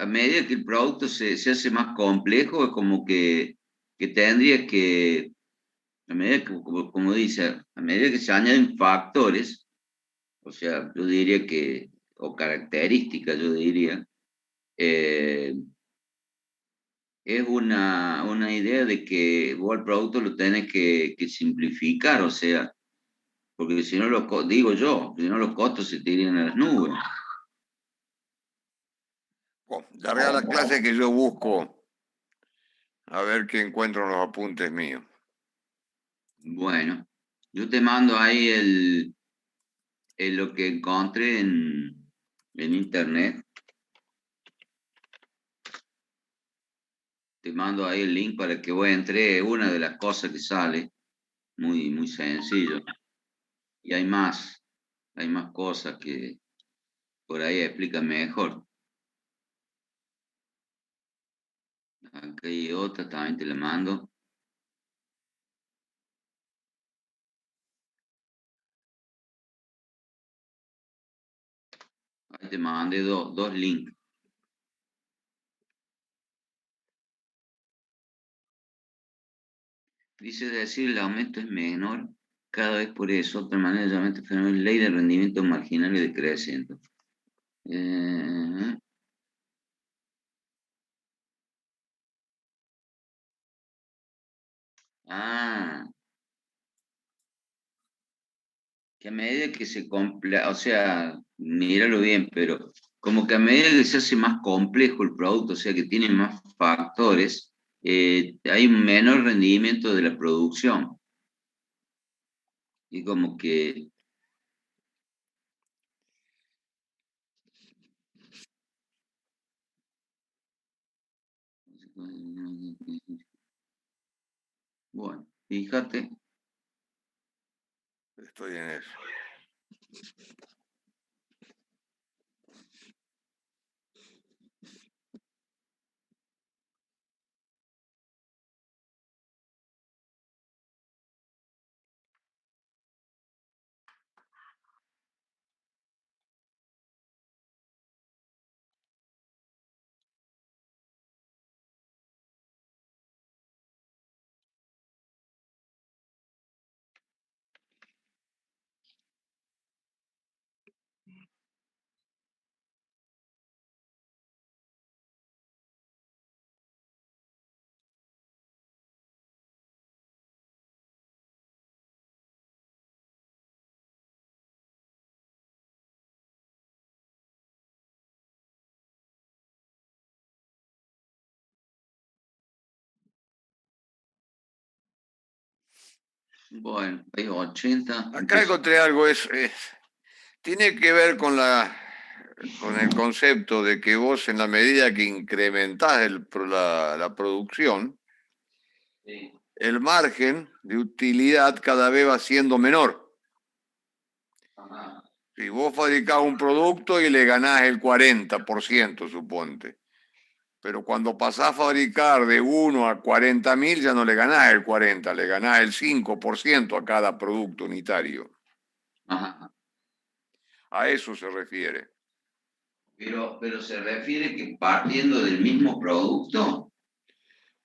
a medida que el producto se hace más complejo, es como que tendría que, a medida que, como dice, a medida que se añaden factores, o sea, yo diría que, o características, yo diría, eh, es una idea de que vos el producto lo tenés que simplificar, o sea, porque si no, digo yo, si no los costos se te irían a las nubes. Bueno, larga la clase que yo busco a ver qué encuentro en los apuntes míos. Bueno, yo te mando ahí lo que encontré en internet. Te mando ahí el link para que vos entres, una de las cosas que sale, muy, muy sencillo. Y hay más cosas que por ahí explican mejor. Acá hay otra, también te la mando. Ahí te mandé dos links. Dice decir el aumento es menor cada vez por eso. Otra manera de llamar este fenómeno es ley de rendimiento marginal y decreciente. Eh, ah, que a medida que se o sea, míralo bien, pero como que a medida que se hace más complejo el producto, o sea, que tiene más factores, hay un menor rendimiento de la producción. Y como que, bueno, fíjate. Estoy en eso. Bueno, hay 80. Acá encontré algo, tiene que ver con el concepto de que vos en la medida que incrementás la producción, Sí. el margen de utilidad cada vez va siendo menor. Ajá. Si vos fabricás un producto y le ganás el 40%, suponte, pero cuando pasás a fabricar de 1 a 40.000 ya no le ganás el 40, le ganás el 5% a cada producto unitario. Ajá. A eso se refiere. Pero se refiere que partiendo del mismo producto,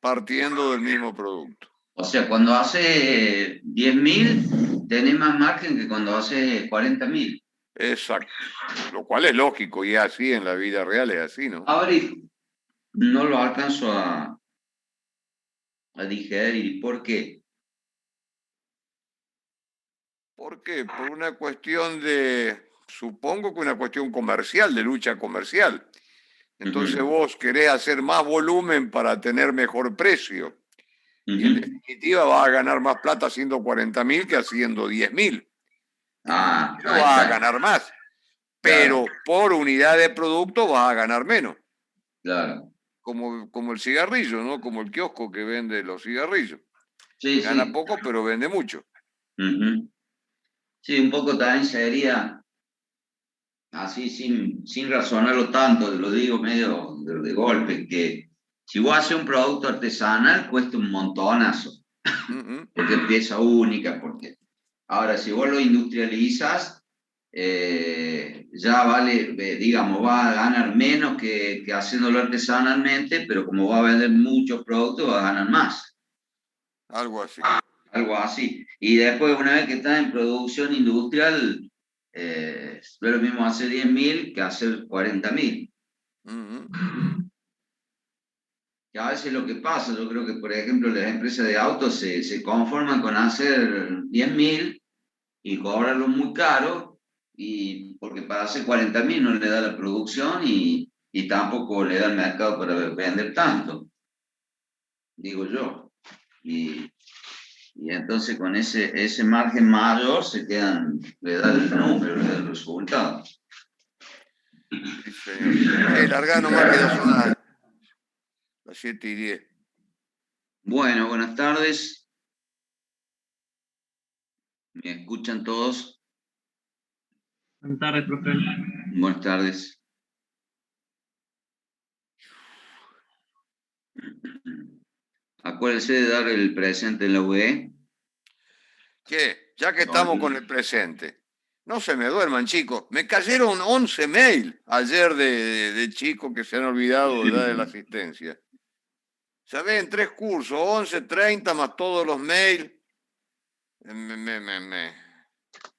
Partiendo del mismo producto. o sea, cuando hace 10.000, tenés más margen que cuando hace 40.000. Exacto. Lo cual es lógico y es así en la vida real, es así, ¿no? Ahora no lo alcanzo a digerir. ¿Por qué? ¿Por qué? Por una cuestión supongo que una cuestión comercial, de lucha comercial. Entonces Ujú, vos querés hacer más volumen para tener mejor precio. Y en ujú. definitiva vas a ganar más plata haciendo 40.000 que haciendo 10.000. En el Ah, dinero ahí vas a está. ganar más, Claro, pero por unidad de producto vas a ganar menos. claro. Como el cigarrillo, ¿no? Como el kiosco que vende los cigarrillos. Sí, Gana sí. poco, pero vende mucho. Ujú. Sí, un poco también sería así, sin razonarlo tanto, te lo digo medio de golpe, que si vos haces un producto artesanal cuesta un montonazo, Uh -huh. porque es pieza única, porque ahora si vos lo industrializas, ya vale, digamos, va a ganar menos que haciéndolo artesanalmente, pero como va a vender muchos productos, va a ganar más. Algo así. Algo así. Y después, una vez que está en producción industrial, no es lo mismo hacer 10.000 que hacer 40.000. Ujú. Que a veces lo que pasa, yo creo que, por ejemplo, las empresas de autos se conforman con hacer 10.000 y cobrarlo muy caro, y porque para hacer 40.000 no le da la producción y tampoco le da el mercado para vender tanto, digo yo. Y entonces con ese margen mayor se quedan, le da el número, le da el resultado. Sí, señor. Largá nomás que ya son las 7:10. Bueno, buenas tardes. ¿Me escuchan todos? Buenas tardes, profe. Buenas tardes. Acuérdense de dar el presente en la UE. ¿Qué? Ya que estamos con el presente, no se me duerman, chicos. Me cayeron 11 mails ayer de chicos que se han olvidado de dar la asistencia. ¿Saben? 3 cursos, 11, 30 más todos los mails.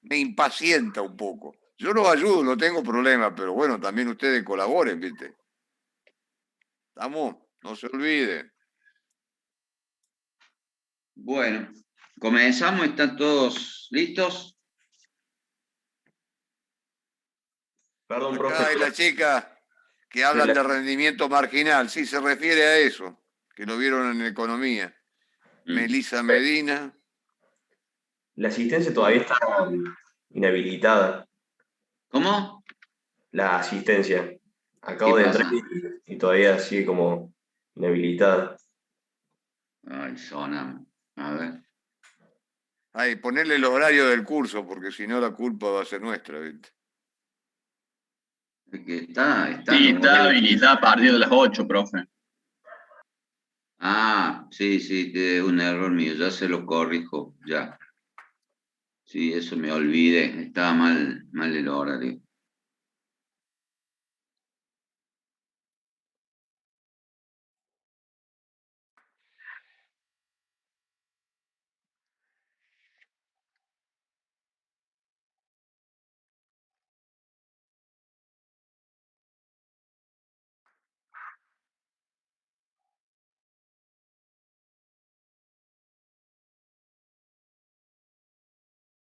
Me impacienta un poco. Yo los ayudo, no tengo problema, pero bueno, también ustedes colaboren, ¿viste? ¿Estamos? No se olviden. Bueno, comenzamos, ¿están todos listos? Perdón, Acá profe. hay la chica que hablan de rendimiento marginal. Sí, se refiere a eso, que lo vieron en economía. Melissa Medina. La asistencia todavía está inhabilitada. ¿Cómo? La asistencia. ¿Qué Acabo de entrar pasa? y todavía sigue como inhabilitada. Ay, zona. A ver. Ay, ponerle el horario del curso, porque si no la culpa va a ser nuestra, ¿viste? Es que está Sí, en los está horarios. habilitada a partir de las 8, profe. Ah, sí, sí, es un error mío, ya se lo corrijo, ya. Sí, eso me olvidé, estaba mal el horario.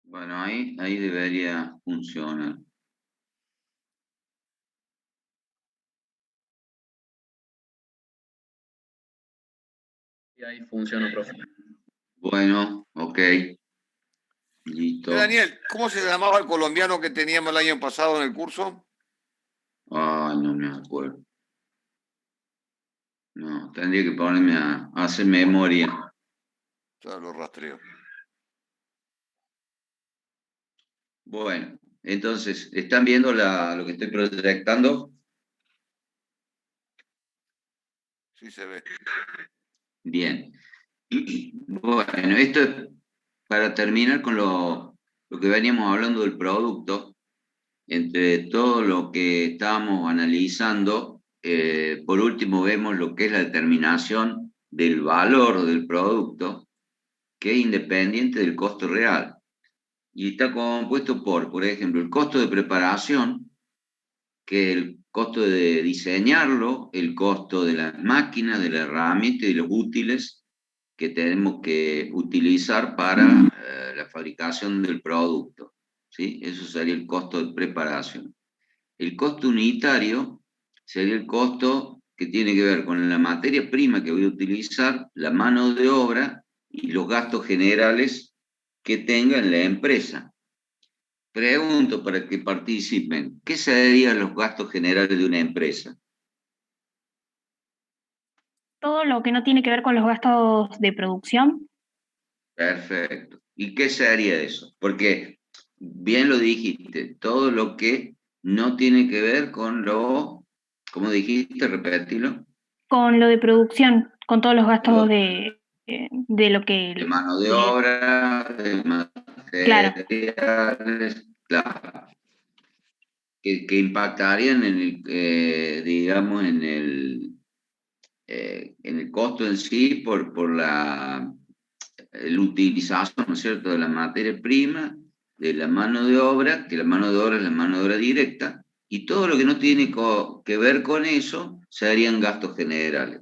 Bueno, ahí debería funcionar. Y ahí funciona, profe. Bueno, ok, listo. Daniel, ¿cómo se llamaba el colombiano que teníamos el año pasado en el curso? Ay, no me acuerdo. No, tendría que ponerme a hacer memoria. Ya lo rastreo. Bueno, entonces, ¿están viendo lo que estoy proyectando? Sí se ve. Bien. Bueno, esto es para terminar con lo que veníamos hablando del producto. Entre todo lo que estábamos analizando, por último vemos lo que es la determinación del valor del producto, que es independiente del costo real. Y está compuesto por ejemplo, el costo de preparación, que es el costo de diseñarlo, el costo de las máquinas, de la herramienta y de los útiles que tenemos que utilizar para la fabricación del producto. ¿Sí? Eso sería el costo de preparación. El costo unitario sería el costo que tiene que ver con la materia prima que voy a utilizar, la mano de obra y los gastos generales que tenga en la empresa. Pregunto para que participen, ¿qué serían los gastos generales de una empresa? Todo lo que no tiene que ver con los gastos de producción. Perfecto. ¿Y qué sería eso? Porque, bien lo dijiste, todo lo que no tiene que ver con ¿cómo dijiste? Repetilo. Con lo de producción, con todos los gastos de lo De que... mano de obra, de Claro, materiales, claro. que impactarían en el, digamos, en el costo en sí por la utilización, ¿no es cierto?, de la materia prima, de la mano de obra, que la mano de obra es la mano de obra directa, y todo lo que no tiene que ver con eso serían gastos generales.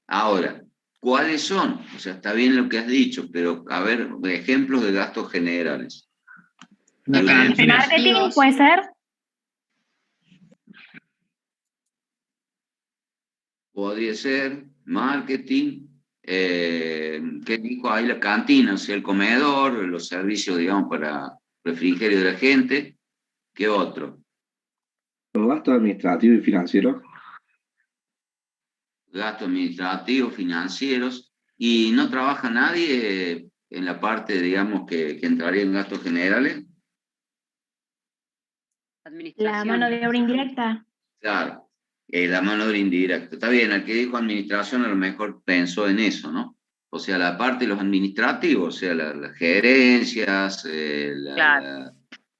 Ahora, ¿cuáles son? O sea, está bien lo que has dicho, pero a ver, ejemplos de gastos generales. Una El cantidad. El marketing puede ser. Podría ser marketing, ¿qué dijo ahí? La cantina, o sea, el comedor, los servicios, digamos, para refrigerio de la gente. ¿Qué otro? Los gastos administrativos y financieros. Gastos administrativos, financieros. ¿Y no trabaja nadie en la parte, digamos, que entraría en gastos generales? La mano de obra indirecta. Claro, la mano de obra indirecta. Está bien, el que dijo administración a lo mejor pensó en eso, ¿no? O sea, la parte de los administrativos, o sea, las gerencias,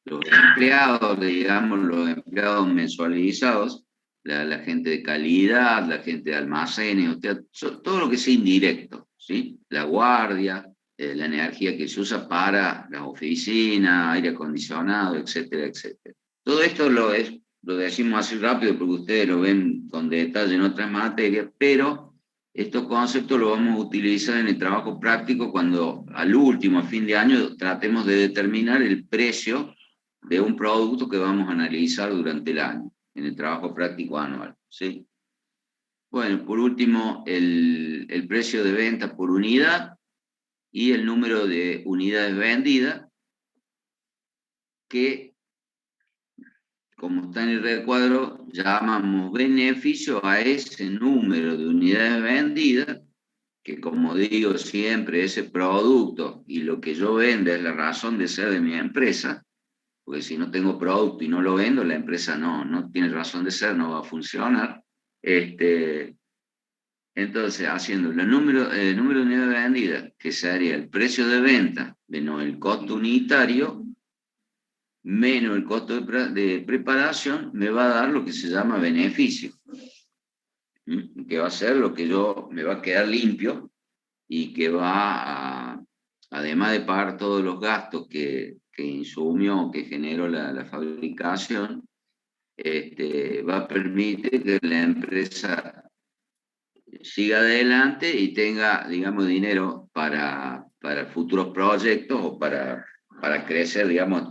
los empleados, digamos, los empleados mensualizados, la gente de calidad, la gente de almacenes, o sea, todo lo que sea indirecto, ¿sí? La guardia, la energía que se usa para las oficinas, aire acondicionado, etcétera, etcétera. Todo esto lo decimos así rápido porque ustedes lo ven con detalle en otras materias, pero estos conceptos los vamos a utilizar en el trabajo práctico cuando al último, a fin de año, tratemos de determinar el precio de un producto que vamos a analizar durante el año, en el trabajo práctico anual, ¿sí? Bueno, por último, el precio de venta por unidad y el número de unidades vendidas, que como está en el recuadro, llamamos beneficio a ese número de unidades vendidas, que como digo siempre, ese producto y lo que yo vendo es la razón de ser de mi empresa, porque si no tengo producto y no lo vendo, la empresa no tiene razón de ser, no va a funcionar. Entonces, haciendo el número de unidades vendidas, que sería el precio de venta menos el costo unitario, menos el costo de preparación, me va a dar lo que se llama beneficio, que va a ser lo que me va a quedar limpio y que va a, además de pagar todos los gastos que insumió, que generó la fabricación, va a permitir que la empresa siga adelante y tenga, digamos, dinero para futuros proyectos o para crecer, digamos,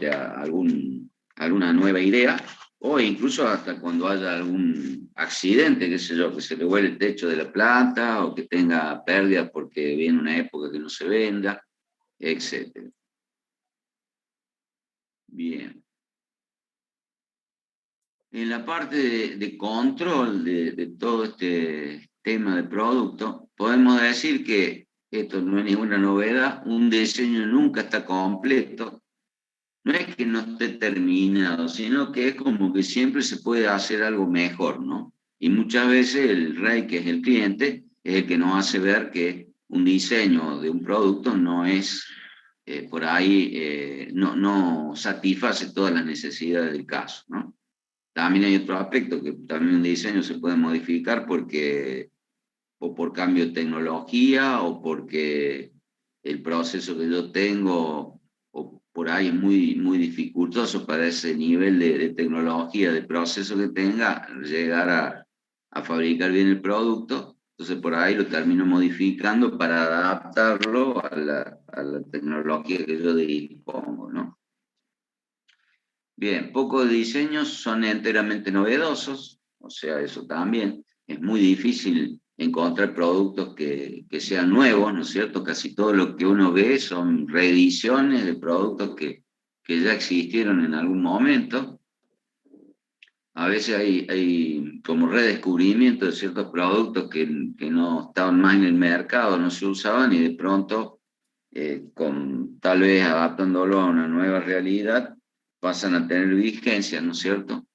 alguna nueva idea, o incluso hasta cuando haya algún accidente, qué sé yo, que se le vuele el techo de la planta o que tenga pérdidas porque viene una época que no se venda, etc. Bien. En la parte de control de todo este tema de producto, podemos decir que esto no es ninguna novedad, un diseño nunca está completo, no es que no esté terminado, sino que es como que siempre se puede hacer algo mejor, ¿no? Y muchas veces el rey, que es el cliente, es el que nos hace ver que un diseño de un producto no es, por ahí, no satisface todas las necesidades del caso, ¿no? También hay otro aspecto que también un diseño se puede modificar o por cambio de tecnología o porque el proceso que yo tengo o por ahí es muy dificultoso para ese nivel de tecnología, de proceso que tenga, llegar a fabricar bien el producto. Entonces por ahí lo termino modificando para adaptarlo a la tecnología que yo dispongo, ¿no? Bien, pocos diseños son enteramente novedosos, o sea, eso también. Es muy difícil encontrar productos que sean nuevos, ¿no es cierto? Casi todo lo que uno ve son reediciones de productos que ya existieron en algún momento. A veces hay como redescubrimiento de ciertos productos que no estaban más en el mercado, no se usaban y de pronto, tal vez adaptándolo a una nueva realidad, pasan a tener vigencia, ¿no es cierto?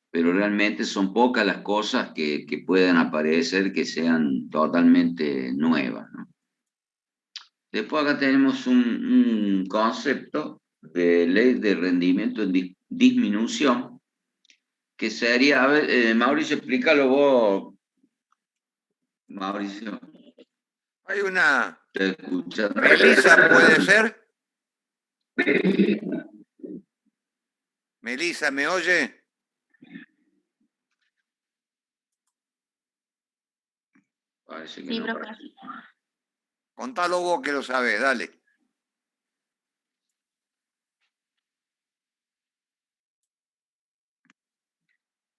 Pero realmente son pocas las cosas que puedan aparecer que sean totalmente nuevas, ¿no? Después acá tenemos un concepto de ley de rendimiento en disminución, que sería, a ver, Mauricio, explícalo vos, Mauricio, Hay una... te escuchas. Melissa, ¿puede ser? Melissa, ¿me oye? Parece que Sí, no. profe. Contalo vos que lo sabés, dale.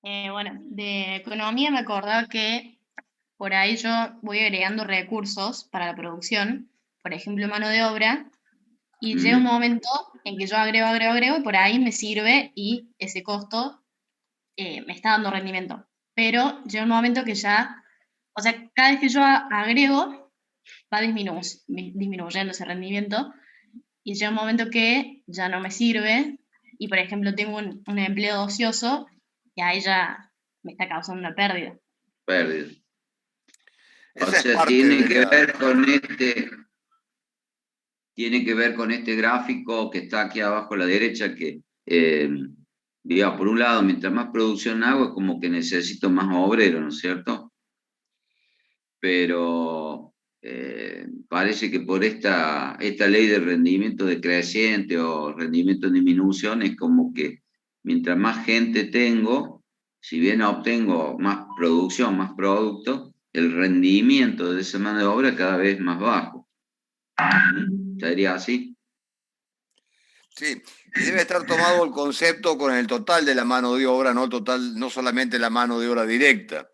Bueno, de economía me acordaba que por ahí yo voy agregando recursos para la producción, por ejemplo, mano de obra, y llega un momento en que yo agrego, y por ahí me sirve y ese costo me está dando rendimiento. Pero llega un momento que ya, o sea, cada vez que yo agrego, va disminuyendo ese rendimiento, y llega un momento que ya no me sirve, y por ejemplo tengo un empleo ocioso, y ahí ya me está causando una pérdida. Pérdida. O Esa es sea, parte tiene de que la... ver con este gráfico que está aquí abajo a la derecha, que, digamos, por un lado, mientras más producción hago, es como que necesito más obreros, ¿no es cierto? Pero parece que por esta ley de rendimiento decreciente o rendimiento en disminución, es como que mientras más gente tengo, si bien obtengo más producción, más producto, el rendimiento de esa mano de obra cada vez es más bajo. ¿Sería así? Sí, y debe estar tomado el concepto con el total de la mano de obra, no total, no solamente la mano de obra directa.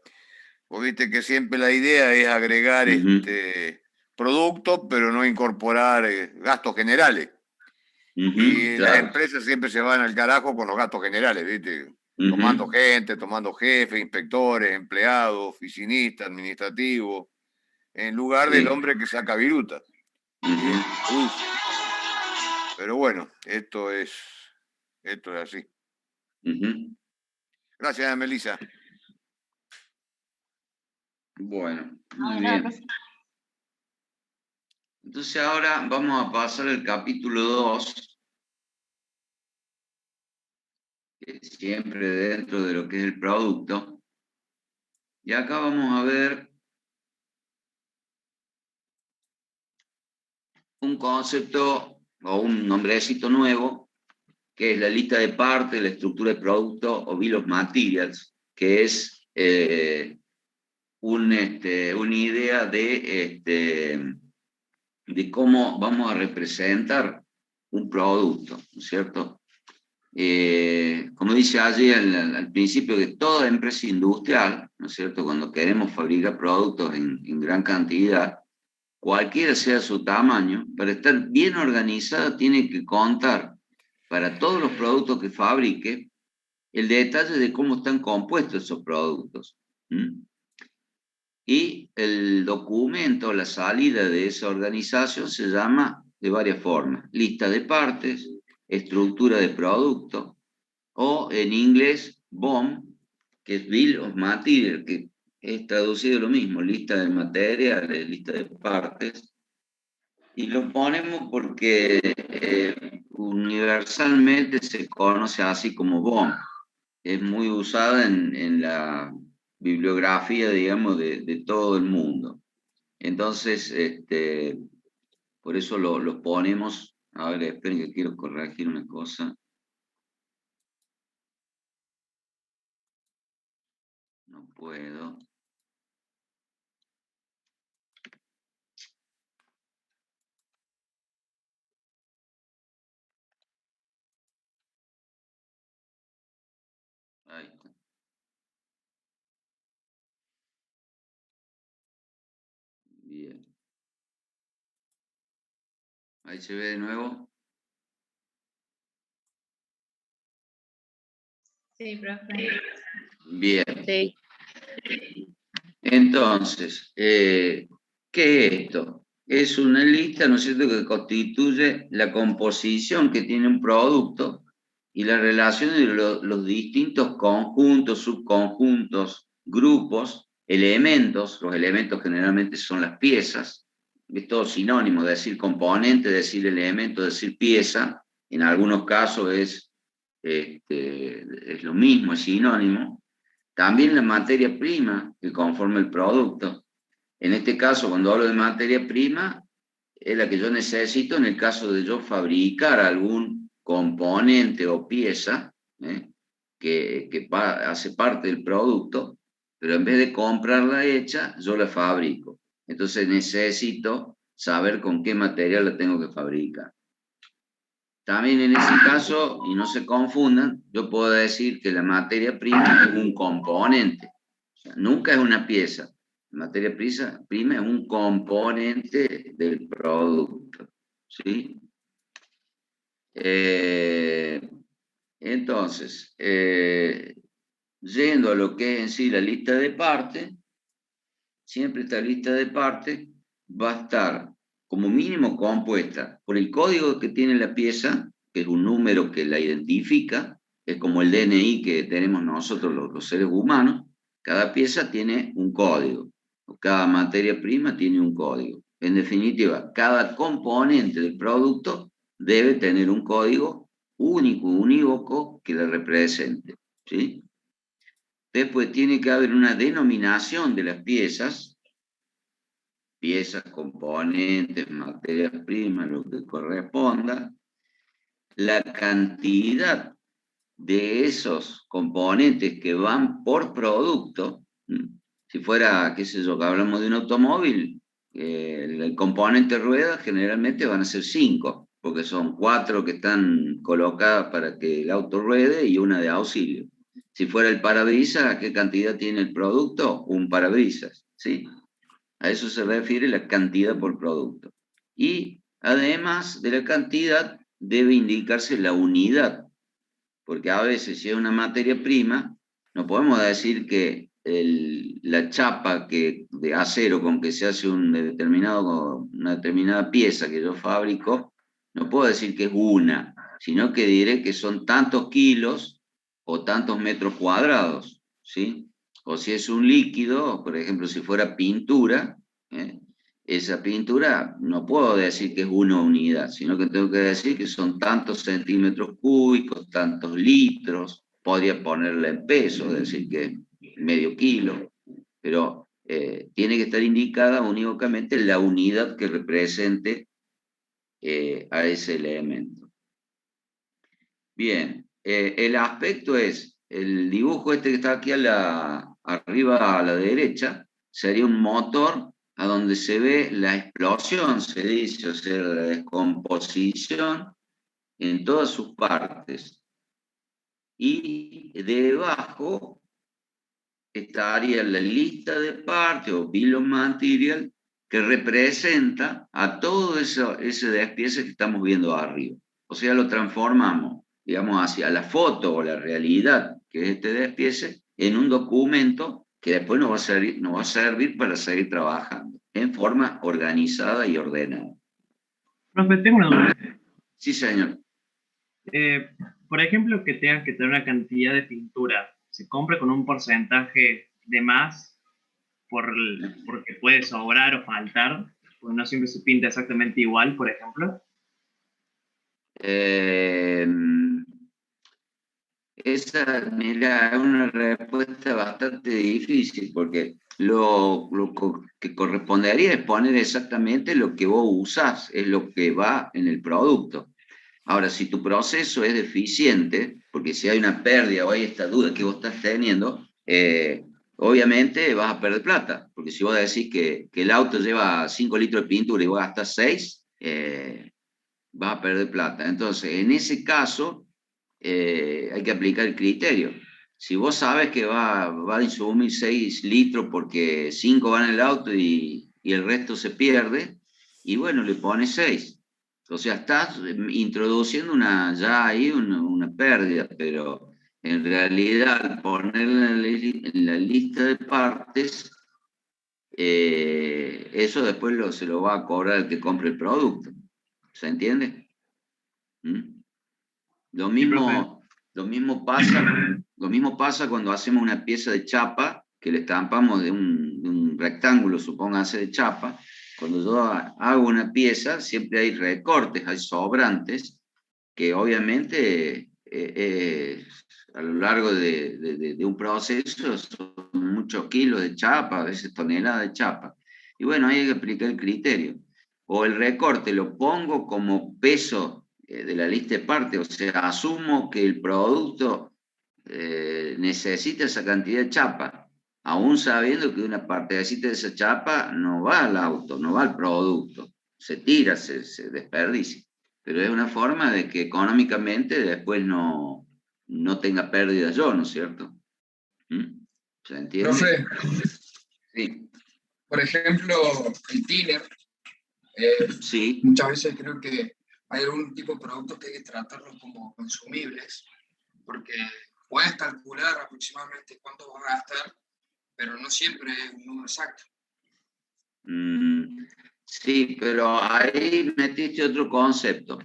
Vos viste que siempre la idea es agregar productos, pero no incorporar gastos generales. Y las Claro. empresas siempre se van al carajo con los gastos generales, ¿viste? Ujú. Tomando gente, tomando jefes, inspectores, empleados, oficinistas, administrativos, en lugar del Sí. hombre que saca viruta y el Ujú. que produce. Pero bueno, esto es así. Ujú. Gracias, Melissa. Bueno, muy Ah, nada, bien. profe. Entonces ahora vamos a pasar al capítulo 2, que es siempre dentro de lo que es el producto. Y acá vamos a ver un concepto o un nombrecito nuevo, que es la lista de partes, la estructura de producto o bill of materials, que es una idea de cómo vamos a representar un producto, ¿no es cierto? Como dice allí al principio, que toda empresa industrial, ¿no es cierto?, cuando queremos fabricar productos en gran cantidad, cualquiera sea su tamaño, para estar bien organizada tiene que contar para todos los productos que fabrique el detalle de cómo están compuestos esos productos. ¿Mm? Y el documento, la salida de esa organización se llama de varias formas: lista de partes, estructura de producto, o en inglés BOM, que es Bill of Material, que es traducido lo mismo, lista de materiales, lista de partes. Y lo ponemos porque universalmente se conoce así como BOM. Es muy usada en la bibliografía, digamos, de todo el mundo. Entonces, por eso lo ponemos. A ver, esperen que quiero corregir una cosa. No puedo. Ahí está. Bien. Ahí se ve de nuevo. Sí, profe. Bien. Sí. Entonces, ¿qué es esto? Es una lista, ¿no es cierto?, que constituye la composición que tiene un producto y la relación de los distintos conjuntos, subconjuntos, grupos, elementos. Los elementos generalmente son las piezas. Es todo sinónimo, decir componente, decir elemento, decir pieza. En algunos casos es es lo mismo, es sinónimo. También la materia prima que conforma el producto. En este caso, cuando hablo de materia prima, es la que yo necesito en el caso de yo fabricar algún componente o pieza que hace parte del producto, pero en vez de comprarla hecha, yo la fabrico. Entonces necesito saber con qué material la tengo que fabricar. También en ese caso, y no se confundan, yo puedo decir que la materia prima es un componente, o sea, nunca es una pieza. La materia prima es un componente del producto, ¿sí? Entonces, yendo a lo que es en sí la lista de partes, siempre esta lista de partes va a estar como mínimo compuesta por el código que tiene la pieza, que es un número que la identifica, es como el DNI que tenemos nosotros los seres humanos. Cada pieza tiene un código, cada materia prima tiene un código. En definitiva, cada componente del producto debe tener un código único, unívoco, que la represente, ¿sí? Después tiene que haber una denominación de las piezas, componentes, materias primas, lo que corresponda. La cantidad de esos componentes que van por producto, si fuera, qué sé yo, que hablamos de un automóvil, el componente rueda generalmente van a ser 5, porque son 4 que están colocadas para que el auto ruede y una de auxilio. Si fuera el parabrisas, ¿qué cantidad tiene el producto? Un parabrisas, ¿sí? A eso se refiere la cantidad por producto. Y además de la cantidad, debe indicarse la unidad, porque a veces si es una materia prima, no podemos decir que la chapa de acero con que se hace una determinada pieza que yo fabrico, no puedo decir que es una, sino que diré que son tantos kilos o tantos metros cuadrados, ¿sí? O si es un líquido, por ejemplo, si fuera pintura, esa pintura no puedo decir que es una unidad, sino que tengo que decir que son tantos centímetros cúbicos, tantos litros, podría ponerla en peso, decir que medio kilo, pero tiene que estar indicada unívocamente la unidad que represente a ese elemento. Bien, el aspecto es, el dibujo este que está aquí arriba a la derecha, sería un motor a donde se ve la explosión, se dice, o sea, la descomposición en todas sus partes. Y debajo estaría la lista de partes o bill of material que representa a todo ese despiece que estamos viendo arriba. O sea, lo transformamos, digamos, hacia la foto o la realidad, que es este despiece, en un documento que después nos va a servir para seguir trabajando en forma organizada y ordenada. Profe, tengo una duda. Sí, señor. Por ejemplo, que tengan que tener una cantidad de pintura, ¿se compra con un porcentaje de más porque puede sobrar o faltar? Porque no siempre se pinta exactamente igual, por ejemplo. Esa, mira, es una respuesta bastante difícil porque lo que correspondería es poner exactamente lo que vos usás, es lo que va en el producto. Ahora, si tu proceso es deficiente, porque si hay una pérdida o hay esta duda que vos estás teniendo, obviamente vas a perder plata, porque si vos decís que el auto lleva 5 litros de pintura y vos gastas 6, vas a perder plata. Entonces, en ese caso, hay que aplicar el criterio. Si vos sabes que va a insumir 6 litros porque 5 van en el auto y el resto se pierde, y bueno, le pones 6. O sea, estás introduciendo ya ahí una pérdida, pero en realidad al ponerla en la lista de partes, eso después se lo va a cobrar el que compre el producto. ¿Se entiende? ¿Mm? Lo mismo pasa cuando hacemos una pieza de chapa, que le estampamos de un rectángulo, supóngase, de chapa. Cuando yo hago una pieza, siempre hay recortes, hay sobrantes, que obviamente a lo largo de un proceso son muchos kilos de chapa, a veces toneladas de chapa. Y bueno, hay que aplicar el criterio. O el recorte lo pongo como peso de la lista de partes, o sea, asumo que el producto necesita esa cantidad de chapa, aún sabiendo que una partecita de esa chapa no va al auto, no va al producto, se tira, se desperdicia. Pero es una forma de que económicamente después no tenga pérdidas yo, ¿no es cierto? ¿Se entiende? Profe, Sí. por ejemplo, el tiner, Sí. muchas veces creo que hay algún tipo de productos que hay que tratarlos como consumibles, porque puedes calcular aproximadamente cuánto vas a gastar, pero no siempre es un número exacto. Sí, pero ahí metiste otro concepto.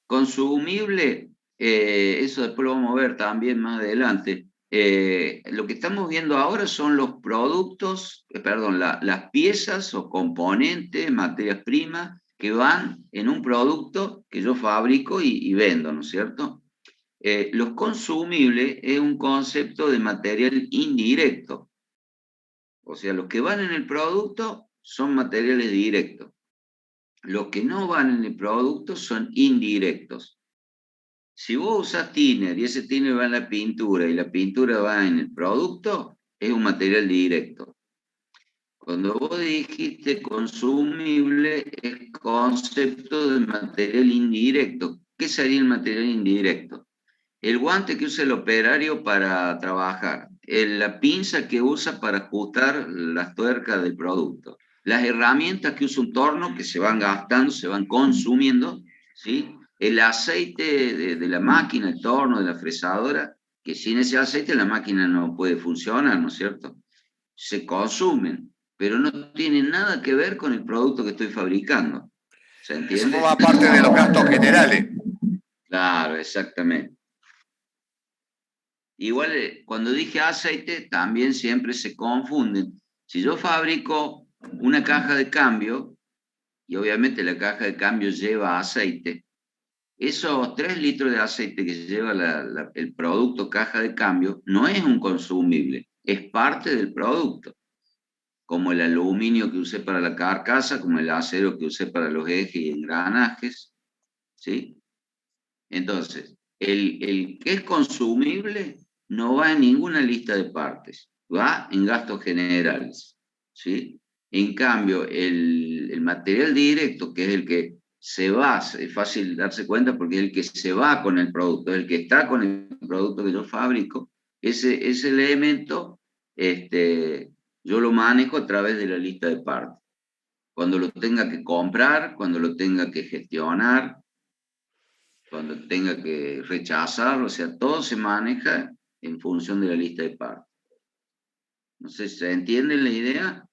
Consumible, eso después lo vamos a ver también más adelante. Lo que estamos viendo ahora son los productos, perdón, las piezas o componentes, materias primas, que van en un producto que yo fabrico y vendo, ¿no es cierto? Los consumibles es un concepto de material indirecto. O sea, los que van en el producto son materiales directos. Los que no van en el producto son indirectos. Si vos usás thinner y ese thinner va en la pintura y la pintura va en el producto, es un material directo. Cuando vos dijiste consumible, es concepto de material indirecto. ¿Qué sería el material indirecto? El guante que usa el operario para trabajar, la pinza que usa para ajustar las tuercas del producto, las herramientas que usa un torno que se van gastando, se van consumiendo, ¿sí? El aceite de la máquina, el torno, de la fresadora, que sin ese aceite la máquina no puede funcionar, ¿no es cierto? Se consumen, pero no tienen nada que ver con el producto que estoy fabricando. ¿Se entiende? Eso forma parte de los gastos generales. Claro, exactamente. Igual, cuando dije aceite, también siempre se confunden. Si yo fabrico una caja de cambio, y obviamente la caja de cambio lleva aceite, esos 3 litros de aceite que lleva el producto caja de cambio no es un consumible, es parte del producto. Como el aluminio que usé para la carcasa, como el acero que usé para los ejes y engranajes, ¿sí? Entonces, el que es consumible no va en ninguna lista de partes, va en gastos generales, ¿sí? En cambio, el material directo, que es el que se va, es fácil darse cuenta porque es el que se va con el producto, el que está con el producto que yo fabrico, ese elemento yo lo manejo a través de la lista de partes. Cuando lo tenga que comprar, cuando lo tenga que gestionar, cuando tenga que rechazarlo, o sea, todo se maneja en función de la lista de partes. No sé si se entiende la idea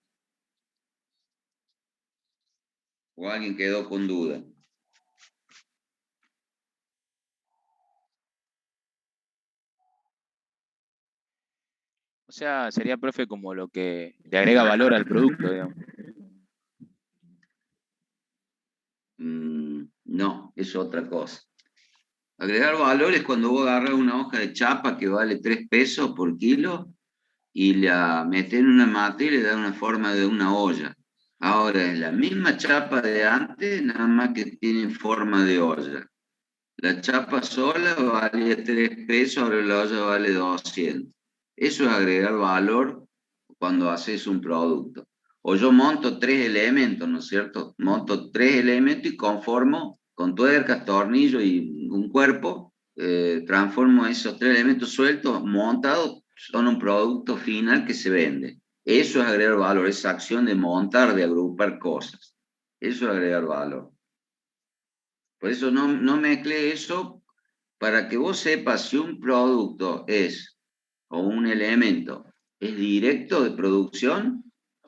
o alguien quedó con duda. O sea, sería, profe, como lo que le agrega valor al producto, digamos. No, es otra cosa. Agregar valor es cuando vos agarras una hoja de chapa que vale 3 pesos por kilo y la metés en una mata y le das una forma de una olla. Ahora es la misma chapa de antes, nada más que tiene forma de olla. La chapa sola vale 3 pesos, ahora la olla vale 200. Eso es agregar valor cuando haces un producto. O yo monto 3 elementos, ¿no es cierto? Monto 3 elementos y conformo con tuercas, tornillos y un cuerpo, transformo esos 3 elementos sueltos, montados, son un producto final que se vende. Eso es agregar valor, esa acción de montar, de agrupar cosas. Eso es agregar valor. Por eso no mezcle eso, para que vos sepas si un producto es, o un elemento, es directo de producción,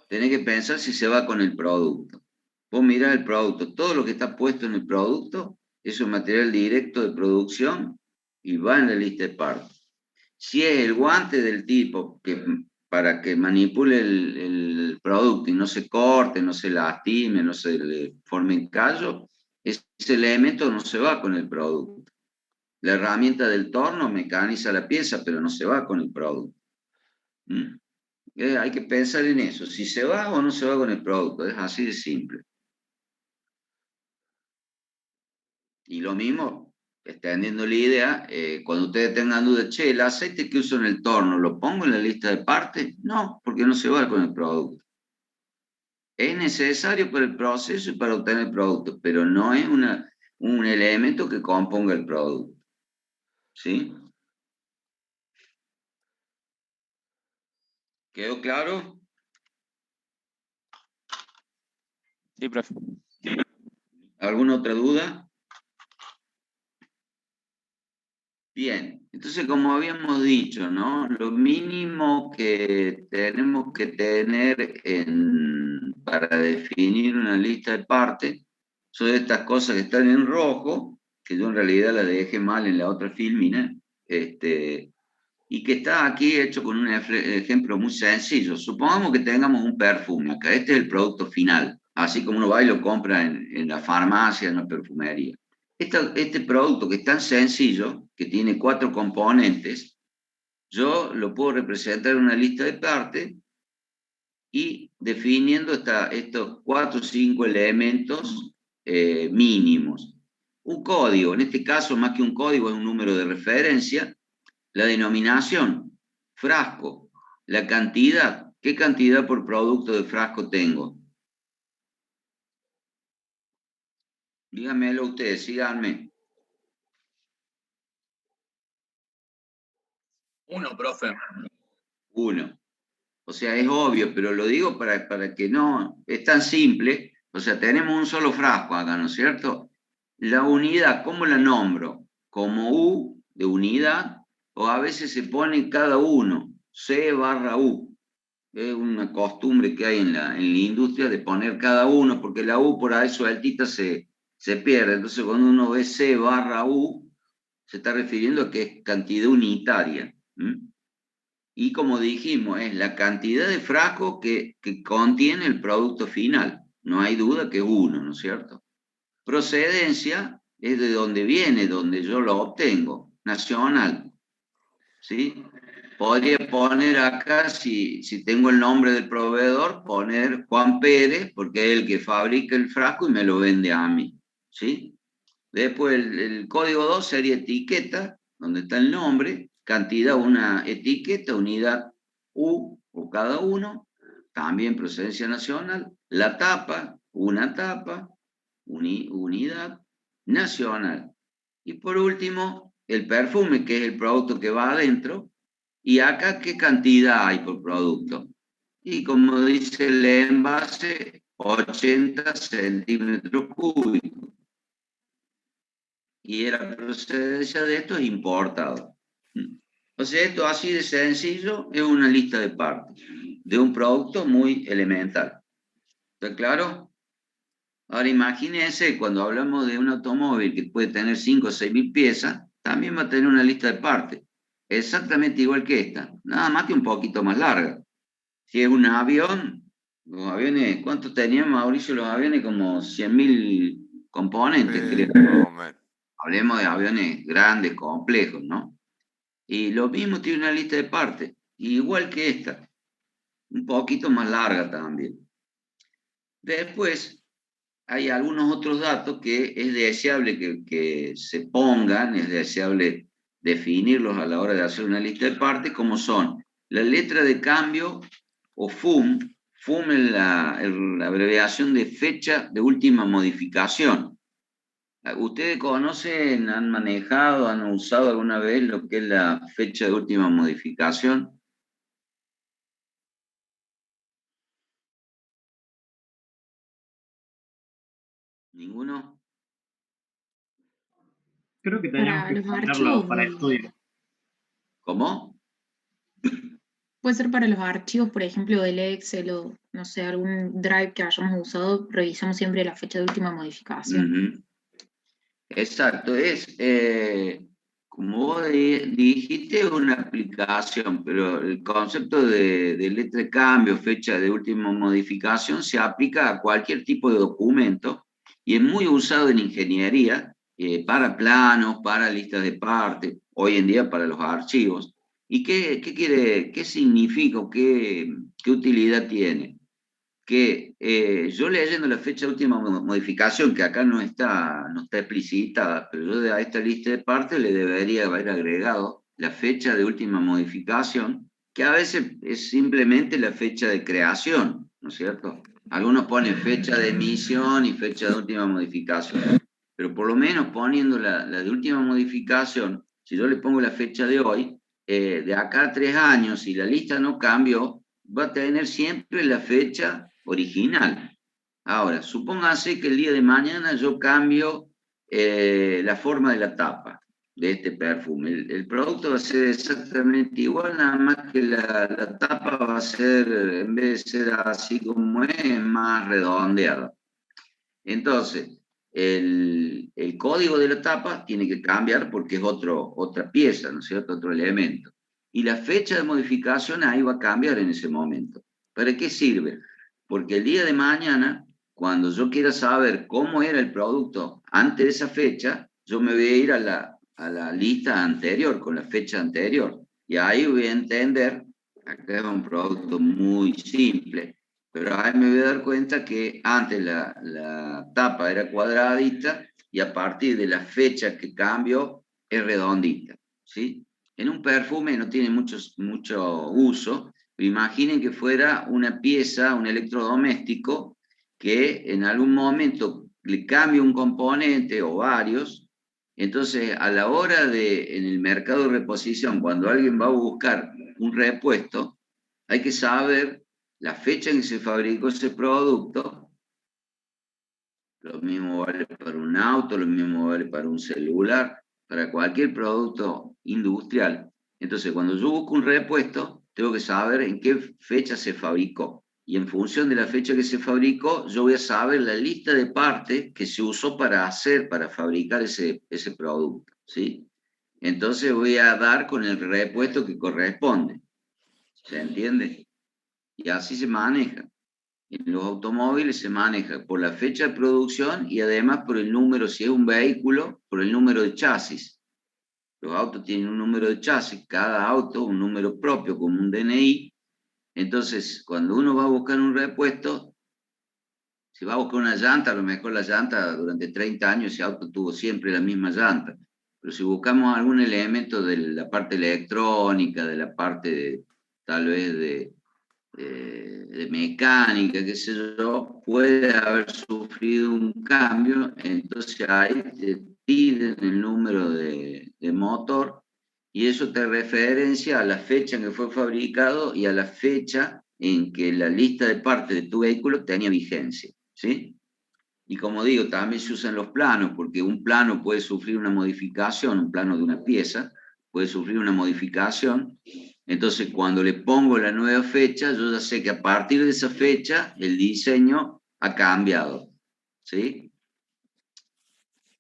tenés que pensar si se va con el producto. Vos mirás el producto, todo lo que está puesto en el producto es un material directo de producción y va en la lista de partes. Si es el guante del tipo que para que manipule el producto y no se corte, no se lastime, no se le forme callo, ese elemento no se va con el producto. La herramienta del torno mecaniza la pieza, pero no se va con el producto. Hay que pensar en eso, si se va o no se va con el producto, es así de simple. Y lo mismo, extendiendo la idea, cuando ustedes tengan duda, che, el aceite que uso en el torno, ¿lo pongo en la lista de partes? No, porque no se va con el producto. Es necesario para el proceso y para obtener el producto, pero no es un elemento que componga el producto. ¿Sí? ¿Quedó claro? Sí, profe. ¿Alguna otra duda? Bien, entonces como habíamos dicho, ¿no? Lo mínimo que tenemos que tener para definir una lista de partes son estas cosas que están en rojo, que yo en realidad las dejé mal en la otra filmina, y que está aquí hecho con un ejemplo muy sencillo. Supongamos que tengamos un perfume acá, este es el producto final, así como uno va y lo compra en la farmacia, en la perfumería. Este producto que es tan sencillo, que tiene 4 componentes, yo lo puedo representar en una lista de partes y definiendo estos 4 o 5 elementos mínimos. Un código, en este caso más que un código es un número de referencia, la denominación, frasco, la cantidad, ¿qué cantidad por producto de frasco tengo? Díganmelo ustedes, síganme. 1, profe. 1. O sea, es obvio, pero lo digo para que no... Es tan simple. O sea, tenemos un solo frasco acá, ¿no es cierto? La unidad, ¿cómo la nombro? Como U de unidad, o a veces se pone cada uno, C/U. Es una costumbre que hay en la industria de poner cada uno, porque la U por ahí sueltita se pierde. Entonces, cuando uno ve C/U, se está refiriendo a que es cantidad unitaria. Y como dijimos, es la cantidad de frascos que contiene el producto final. No hay duda que es 1, ¿no es cierto? Procedencia es de donde viene, donde yo lo obtengo. Nacional. ¿Sí? Podría poner acá, si tengo el nombre del proveedor, poner Juan Pérez, porque es el que fabrica el frasco y me lo vende a mí. ¿Sí? Después el código 2 sería etiqueta, donde está el nombre, cantidad, una etiqueta, unidad U por cada uno, también procedencia nacional, la tapa, una tapa, unidad nacional. Y por último, el perfume, que es el producto que va adentro, y acá qué cantidad hay por producto. Y como dice el envase, 80 centímetros cúbicos. Y la procedencia de esto es importado. O sea, esto así de sencillo es una lista de partes de un producto muy elemental. ¿Está claro? Ahora imagínense, cuando hablamos de un automóvil que puede tener 5 o 6 mil piezas, también va a tener una lista de partes, exactamente igual que esta, nada más que un poquito más larga. Si es un avión, los aviones, ¿cuántos tenían, Mauricio, los aviones? Como 100.000 componentes, creo. Hablemos de aviones grandes, complejos, ¿no? Y lo mismo tiene una lista de partes, igual que esta, un poquito más larga también. Después, hay algunos otros datos que es deseable que se pongan, es deseable definirlos a la hora de hacer una lista de partes, como son la letra de cambio o FUM. FUM es la abreviación de fecha de última modificación. ¿Ustedes conocen, han manejado, han usado alguna vez lo que es la fecha de última modificación? ¿Ninguno? Creo que tenemos que Para los ponerlo archivos, para estudio. ¿Cómo? puede ser para los archivos, por ejemplo, del Excel o, no sé, algún Drive que hayamos usado, revisamos siempre la fecha de última modificación. Exacto, como vos dijiste, una aplicación, pero el concepto de letra de cambio, fecha de última modificación, se aplica a cualquier tipo de documento y es muy usado en ingeniería para planos, para listas de partes, hoy en día para los archivos. ¿Y qué significa o qué utilidad tiene? Que yo leyendo la fecha de última modificación, que acá no está explicitada, pero yo a esta lista de partes le debería haber agregado la fecha de última modificación, que a veces es simplemente la fecha de creación, ¿no es cierto? Algunos ponen fecha de emisión y fecha de última modificación, pero por lo menos poniendo la de última modificación, si yo le pongo la fecha de hoy, de acá a 3 años, si la lista no cambió, va a tener siempre la fecha original. Ahora, supóngase que el día de mañana yo cambio la forma de la tapa de este perfume. El producto va a ser exactamente igual, nada más que la tapa va a ser, en vez de ser así como es, más redondeada. Entonces, el código de la tapa tiene que cambiar porque es otra pieza, ¿no es cierto? Otro elemento. Y la fecha de modificación ahí va a cambiar en ese momento. ¿Para qué sirve? Porque el día de mañana, cuando yo quiera saber cómo era el producto antes de esa fecha, yo me voy a ir a la lista anterior, con la fecha anterior. Y ahí voy a entender, acá es un producto muy simple, pero ahí me voy a dar cuenta que antes la tapa era cuadradita y a partir de la fecha que cambió es redondita, ¿sí? En un perfume no tiene mucho uso, pero imaginen que fuera una pieza, un electrodoméstico, que en algún momento le cambia un componente o varios, entonces a la hora en el mercado de reposición, cuando alguien va a buscar un repuesto, hay que saber la fecha en que se fabricó ese producto. Lo mismo vale para un auto, lo mismo vale para un celular, para cualquier producto industrial. Entonces, cuando yo busco un repuesto, tengo que saber en qué fecha se fabricó. Y en función de la fecha que se fabricó, yo voy a saber la lista de partes que se usó para fabricar ese producto, ¿sí? Entonces voy a dar con el repuesto que corresponde. ¿Se entiende? Y así se maneja. En los automóviles se maneja por la fecha de producción y además por el número, si es un vehículo, por el número de chasis. Los autos tienen un número de chasis, cada auto un número propio, como un DNI. Entonces, cuando uno va a buscar un repuesto, si va a buscar una llanta, a lo mejor la llanta durante 30 años ese auto tuvo siempre la misma llanta. Pero si buscamos algún elemento de la parte electrónica, de la parte tal vez de mecánica, qué sé yo, puede haber sufrido un cambio, entonces ahí te piden el número de motor y eso te referencia a la fecha en que fue fabricado y a la fecha en que la lista de partes de tu vehículo tenía vigencia, ¿sí? Y como digo, también se usan los planos, porque un plano puede sufrir una modificación, un plano de una pieza puede sufrir una modificación. Entonces, cuando le pongo la nueva fecha, yo ya sé que a partir de esa fecha el diseño ha cambiado, ¿sí?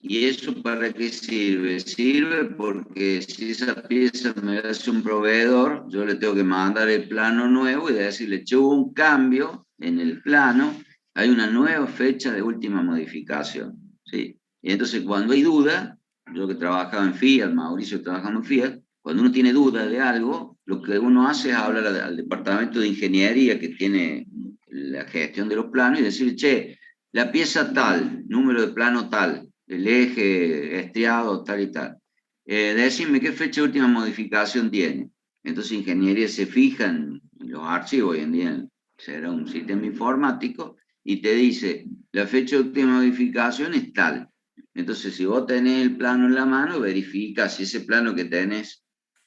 ¿Y eso para qué sirve? Sirve porque si esa pieza me hace un proveedor, yo le tengo que mandar el plano nuevo y decirle, che, hubo un cambio en el plano, hay una nueva fecha de última modificación, ¿sí? Y entonces cuando hay duda, yo que trabajaba en Fiat, Mauricio trabajando en Fiat, cuando uno tiene duda de algo, lo que uno hace es hablar al departamento de ingeniería que tiene la gestión de los planos y decir, che, la pieza tal, número de plano tal, el eje estriado tal y tal. Decime qué fecha de última modificación tiene. Entonces ingeniería se fija en los archivos, hoy en día será un sistema informático, y te dice, la fecha de última modificación es tal. Entonces si vos tenés el plano en la mano, verifica si ese plano que tenés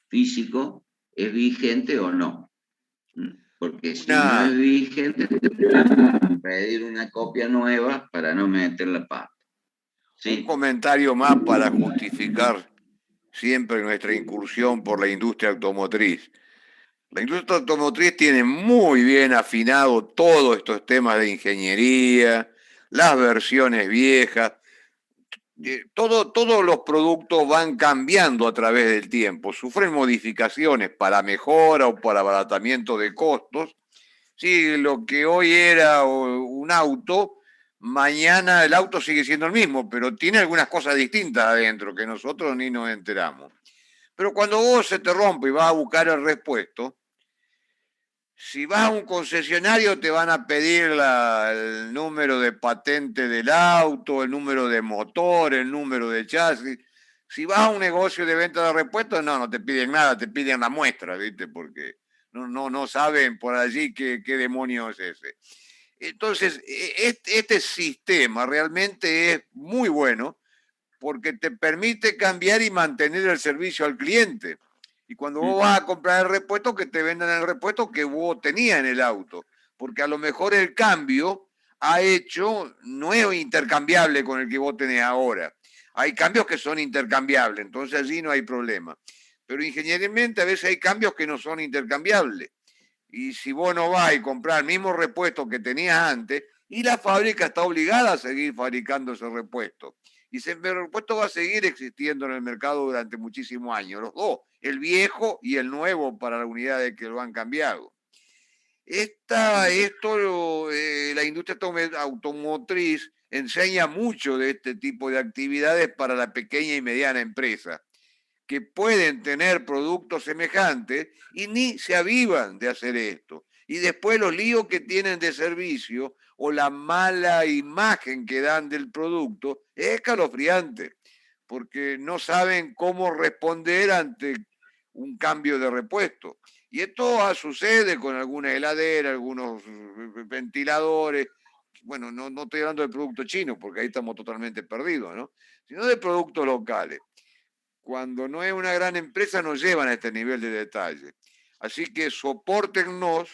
físico es vigente o no. Porque si no es vigente, te pueden pedir una copia nueva para no meter la pata. Sí. Un comentario más para justificar siempre nuestra incursión por la industria automotriz. La industria automotriz tiene muy bien afinado todos estos temas de ingeniería, las versiones viejas. Todos los productos van cambiando a través del tiempo, sufren modificaciones para mejora o para abaratamiento de costos. Sí, lo que hoy era un auto, mañana el auto sigue siendo el mismo, pero tiene algunas cosas distintas adentro que nosotros ni nos enteramos. Pero cuando vos se te rompe y vas a buscar el repuesto, si vas a un concesionario te van a pedir el número de patente del auto, el número de motor, el número de chasis. Si vas a un negocio de venta de repuestos, no te piden nada, te piden la muestra, ¿viste? Porque no saben por allí qué demonio es ese. Entonces, este sistema realmente es muy bueno porque te permite cambiar y mantener el servicio al cliente. Y cuando vos vas a comprar el repuesto, que te vendan el repuesto que vos tenías en el auto. Porque a lo mejor el cambio no es intercambiable con el que vos tenés ahora. Hay cambios que son intercambiables, entonces allí no hay problema. Pero ingenierilmente a veces hay cambios que no son intercambiables. Y si vos no vas y comprar el mismo repuesto que tenías antes, y la fábrica está obligada a seguir fabricando ese repuesto. Y ese repuesto va a seguir existiendo en el mercado durante muchísimos años, los dos, el viejo y el nuevo para las unidades que lo han cambiado. La industria automotriz enseña mucho de este tipo de actividades para la pequeña y mediana empresa, que pueden tener productos semejantes y ni se avivan de hacer esto. Y después los líos que tienen de servicio o la mala imagen que dan del producto es escalofriante, porque no saben cómo responder ante un cambio de repuesto. Y esto sucede con alguna heladera, algunos ventiladores. Bueno, no estoy hablando de productos chinos, porque ahí estamos totalmente perdidos, ¿no? Sino de productos locales. Cuando no es una gran empresa no llevan a este nivel de detalle. Así que sopórtennos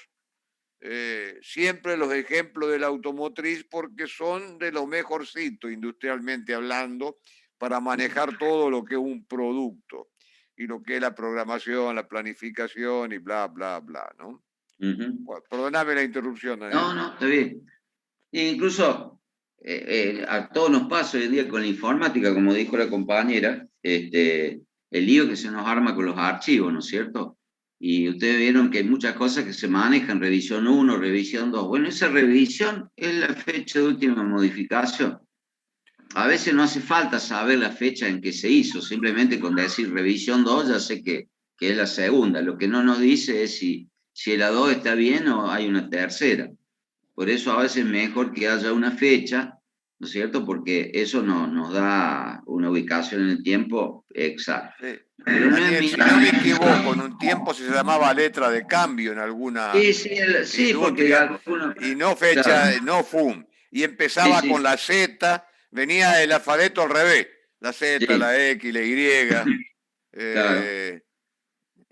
siempre los ejemplos de la automotriz porque son de los mejorcitos industrialmente hablando para manejar todo lo que es un producto y lo que es la programación, la planificación y bla, bla, bla, ¿no? Bueno, perdóname la interrupción, Daniel. No, está bien. Incluso a todos nos pasa hoy en día con la informática, como dijo la compañera, el lío que se nos arma con los archivos, ¿no es cierto? Y ustedes vieron que hay muchas cosas que se manejan, revisión 1, revisión 2. Bueno, esa revisión es la fecha de última modificación. A veces no hace falta saber la fecha en que se hizo, simplemente con decir revisión 2 ya sé que es la segunda. Lo que no nos dice es si la 2 está bien o hay una tercera. Por eso a veces es mejor que haya una fecha, ¿no es cierto? Porque eso nos da una ubicación en el tiempo exacta. Sí. Daniel, si no me equivoco, en un tiempo se llamaba letra de cambio en alguna sí, porque algunos, y no fecha, claro. No FUM. Y empezaba con la Z, venía el alfabeto al revés, la Z, la X, la Y. Claro.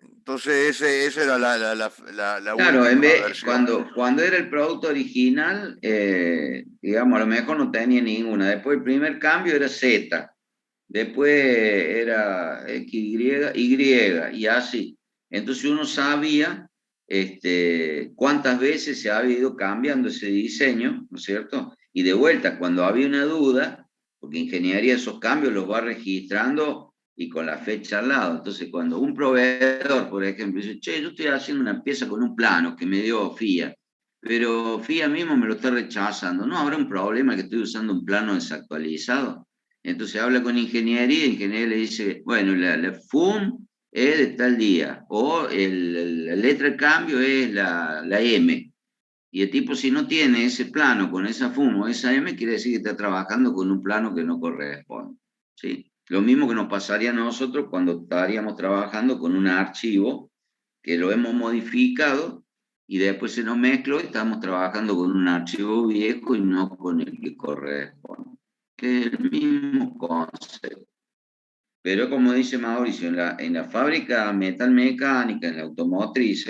Entonces esa era la claro, última versión. Cuando era el producto original, digamos, a lo mejor no tenía ninguna. Después el primer cambio era Z, después era XY, Y así. Entonces uno sabía cuántas veces se había ido cambiando ese diseño, ¿no es cierto? Y de vuelta, cuando había una duda, porque ingeniería esos cambios los va registrando y con la fecha al lado. Entonces, cuando un proveedor, por ejemplo, dice, che, yo estoy haciendo una pieza con un plano que me dio FIA, pero FIA mismo me lo está rechazando, ¿no habrá un problema que estoy usando un plano desactualizado? Entonces habla con ingeniería y ingeniería le dice, bueno, la FUM es de tal día, o la letra de cambio es la M. Y el tipo, si no tiene ese plano con esa FUM o esa M, quiere decir que está trabajando con un plano que no corresponde, ¿sí? Lo mismo que nos pasaría a nosotros cuando estaríamos trabajando con un archivo que lo hemos modificado y después se nos mezcló y estamos trabajando con un archivo viejo y no con el que corresponde. Es el mismo concepto. Pero como dice Mauricio, en la fábrica metalmecánica, en la automotriz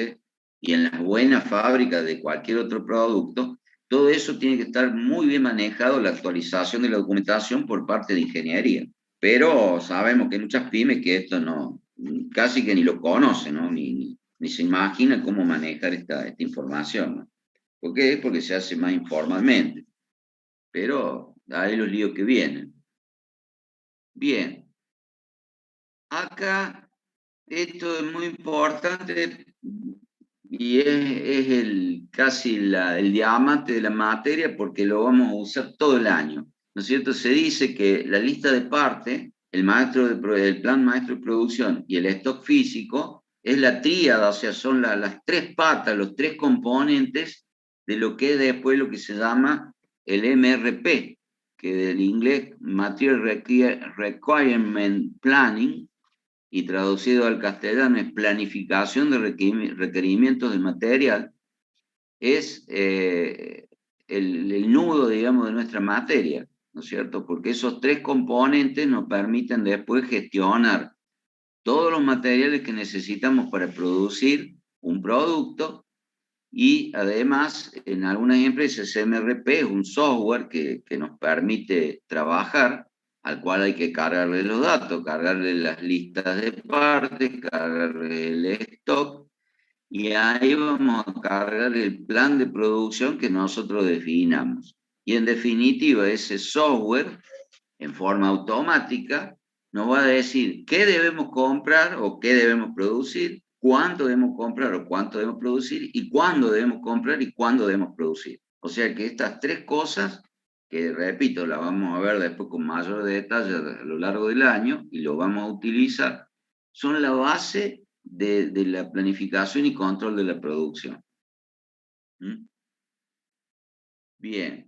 y en las buenas fábricas de cualquier otro producto, todo eso tiene que estar muy bien manejado, la actualización de la documentación por parte de ingeniería. Pero sabemos que hay muchas pymes que esto no, casi que ni lo conocen, ¿no? ni se imaginan cómo manejar esta información, ¿no? ¿Por qué? Porque se hace más informalmente. Pero hay los líos que vienen. Bien. Acá, esto es muy importante, y es casi el diamante de la materia porque lo vamos a usar todo el año, ¿no es cierto? Se dice que la lista de parte, el plan maestro de producción y el stock físico es la tríada, o sea, son las tres patas, los tres componentes de lo que es después lo que se llama el MRP, que del inglés Material Requirement Planning, y traducido al castellano es planificación de requerimientos de material, es el nudo, digamos, de nuestra materia, ¿no es cierto? Porque esos tres componentes nos permiten después gestionar todos los materiales que necesitamos para producir un producto, y además en algunas empresas MRP es un software que nos permite trabajar, al cual hay que cargarle los datos, cargarle las listas de partes, cargarle el stock, y ahí vamos a cargar el plan de producción que nosotros definamos. Y en definitiva, ese software, en forma automática, nos va a decir qué debemos comprar o qué debemos producir, cuánto debemos comprar o cuánto debemos producir, y cuándo debemos comprar y cuándo debemos producir. O sea que estas tres cosas, que repito, las vamos a ver después con mayor detalle a lo largo del año y lo vamos a utilizar, son la base de la planificación y control de la producción. ¿Mm? Bien.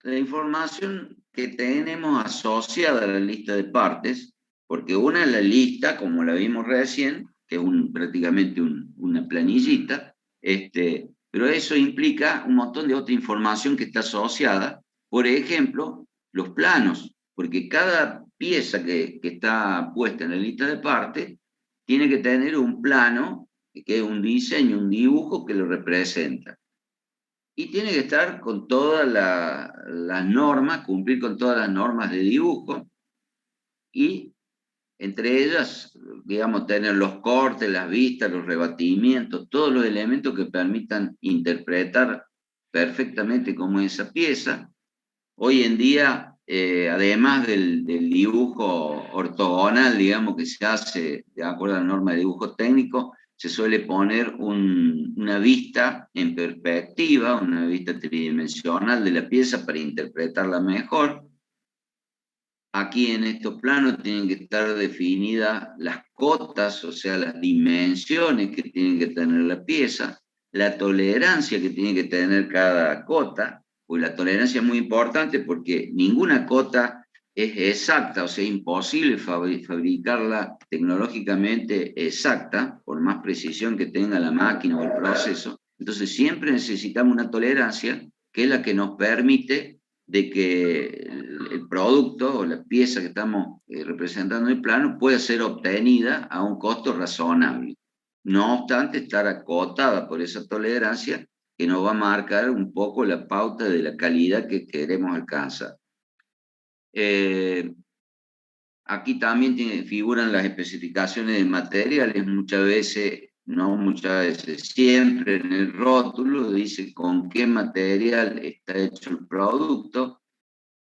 La información que tenemos asociada a la lista de partes, porque una es la lista, como la vimos recién, que es prácticamente una planillita, pero eso implica un montón de otra información que está asociada, por ejemplo, los planos, porque cada pieza que está puesta en la lista de partes tiene que tener un plano, que es un diseño, un dibujo que lo representa. Y tiene que estar con todas las normas, cumplir con todas las normas de dibujo, y entre ellas, digamos, tener los cortes, las vistas, los rebatimientos, todos los elementos que permitan interpretar perfectamente cómo es esa pieza. Hoy en día, además del dibujo ortogonal, digamos, que se hace de acuerdo a la norma de dibujo técnico, se suele poner una vista en perspectiva, una vista tridimensional de la pieza para interpretarla mejor. Aquí en estos planos tienen que estar definidas las cotas, o sea, las dimensiones que tiene que tener la pieza, la tolerancia que tiene que tener cada cota, pues la tolerancia es muy importante porque ninguna cota es exacta, o sea, es imposible fabricarla tecnológicamente exacta, por más precisión que tenga la máquina o el proceso. Entonces siempre necesitamos una tolerancia que es la que nos permite de que el producto o la pieza que estamos representando en el plano pueda ser obtenida a un costo razonable. No obstante, estar acotada por esa tolerancia que nos va a marcar un poco la pauta de la calidad que queremos alcanzar. Aquí también figuran las especificaciones de materiales, muchas veces, no muchas veces, siempre en el rótulo dice con qué material está hecho el producto.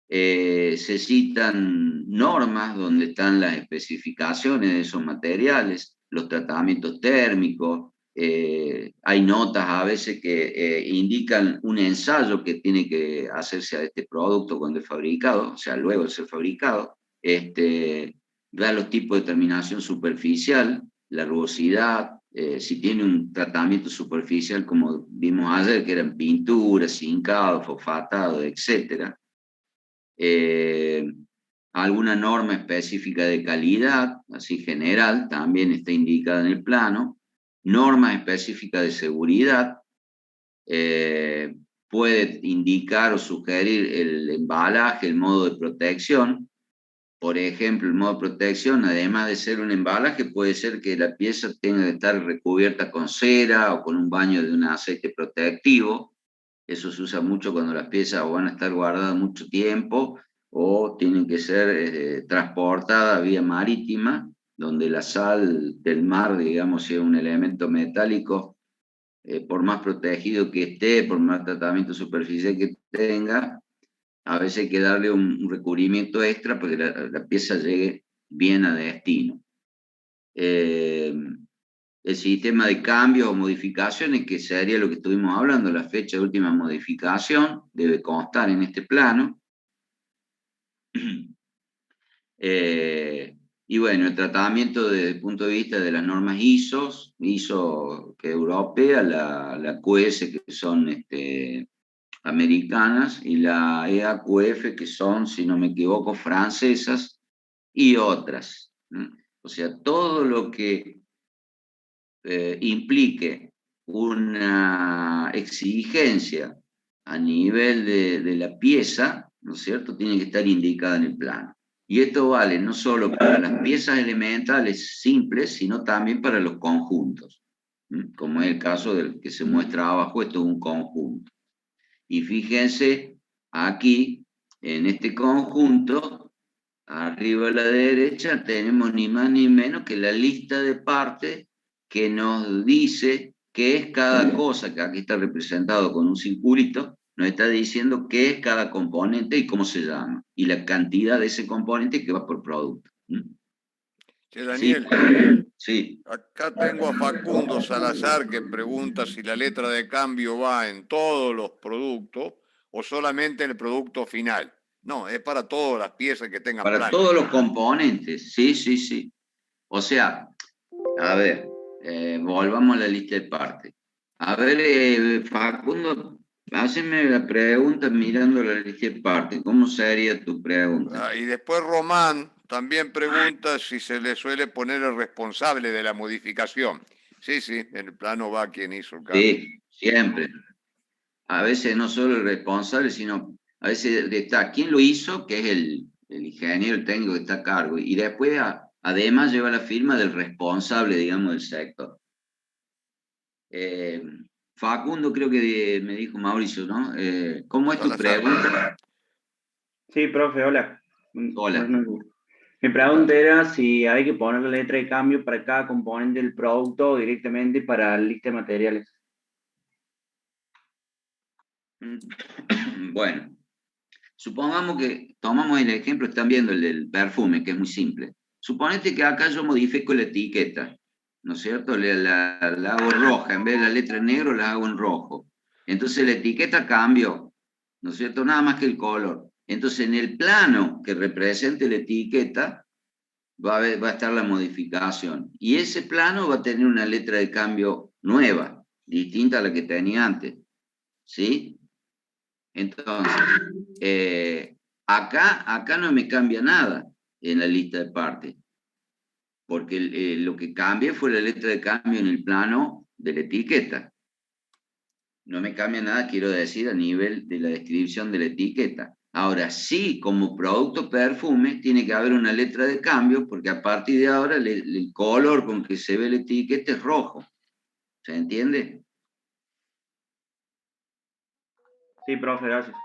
Se citan normas donde están las especificaciones de esos materiales, los tratamientos térmicos, hay notas a veces que indican un ensayo que tiene que hacerse a este producto cuando es fabricado, o sea, luego de ser fabricado, da los tipos de terminación superficial, la rugosidad, si tiene un tratamiento superficial como vimos ayer, que eran pinturas, zincado, fosfatado, etc. Alguna norma específica de calidad, así general, también está indicada en el plano. Normas específicas de seguridad, puede indicar o sugerir el embalaje, el modo de protección. Por ejemplo, el modo de protección, además de ser un embalaje, puede ser que la pieza tenga que estar recubierta con cera o con un baño de un aceite protectivo. Eso se usa mucho cuando las piezas van a estar guardadas mucho tiempo o tienen que ser transportadas vía marítima, donde la sal del mar, digamos, sea un elemento metálico, por más protegido que esté, por más tratamiento superficial que tenga, a veces hay que darle un recubrimiento extra para que la pieza llegue bien a destino. El sistema de cambios o modificaciones, que sería lo que estuvimos hablando, la fecha de última modificación, debe constar en este plano. Y bueno, el tratamiento desde el punto de vista de las normas ISO que europea, la QS que son americanas, y la EAQF que son, si no me equivoco, francesas, y otras. O sea, todo lo que implique una exigencia a nivel de la pieza, ¿no es cierto?, tiene que estar indicada en el plano. Y esto vale no solo para las piezas elementales simples, sino también para los conjuntos, como es el caso del que se muestra abajo. Esto es un conjunto. Y fíjense, aquí, en este conjunto, arriba a la derecha, tenemos ni más ni menos que la lista de partes que nos dice qué es cada cosa, que aquí está representado con un circulito, nos está diciendo qué es cada componente y cómo se llama, y la cantidad de ese componente que va por producto. Che, Daniel, sí. Acá tengo a Facundo Salazar que pregunta si la letra de cambio va en todos los productos o solamente en el producto final. No, es para todas las piezas que tengan Para plano. todos los componentes, sí, sí, sí. O sea, a ver, volvamos a la lista de partes. A ver, Facundo, háceme la pregunta mirando la lista de partes. ¿Cómo sería tu pregunta? Y después Román también pregunta si se le suele poner el responsable de la modificación. Sí, sí, en el plano va quien hizo el cambio. Sí, siempre. A veces no solo el responsable, sino a veces está quién lo hizo, que es el ingeniero, el técnico que está a cargo, y después además lleva la firma del responsable, digamos, del sector. Facundo, creo que me dijo Mauricio, ¿no? ¿Cómo es tu pregunta? Sí, profe, hola. Hola. Mi pregunta era si hay que poner la letra de cambio para cada componente del producto o directamente para la lista de materiales. Bueno, supongamos que tomamos el ejemplo, están viendo el del perfume, que es muy simple. Suponete que acá yo modifico la etiqueta, ¿no es cierto? La hago roja, en vez de la letra en negro la hago en rojo. Entonces la etiqueta cambió, ¿no es cierto? Nada más que el color. Entonces en el plano que represente la etiqueta va a estar la modificación. Y ese plano va a tener una letra de cambio nueva, distinta a la que tenía antes. ¿Sí? Entonces, acá no me cambia nada en la lista de partes, porque lo que cambia fue la letra de cambio en el plano de la etiqueta. No me cambia nada, quiero decir, a nivel de la descripción de la etiqueta. Ahora sí, como producto perfume, tiene que haber una letra de cambio, porque a partir de ahora el color con que se ve la etiqueta es rojo. ¿Se entiende? Sí, profe, gracias.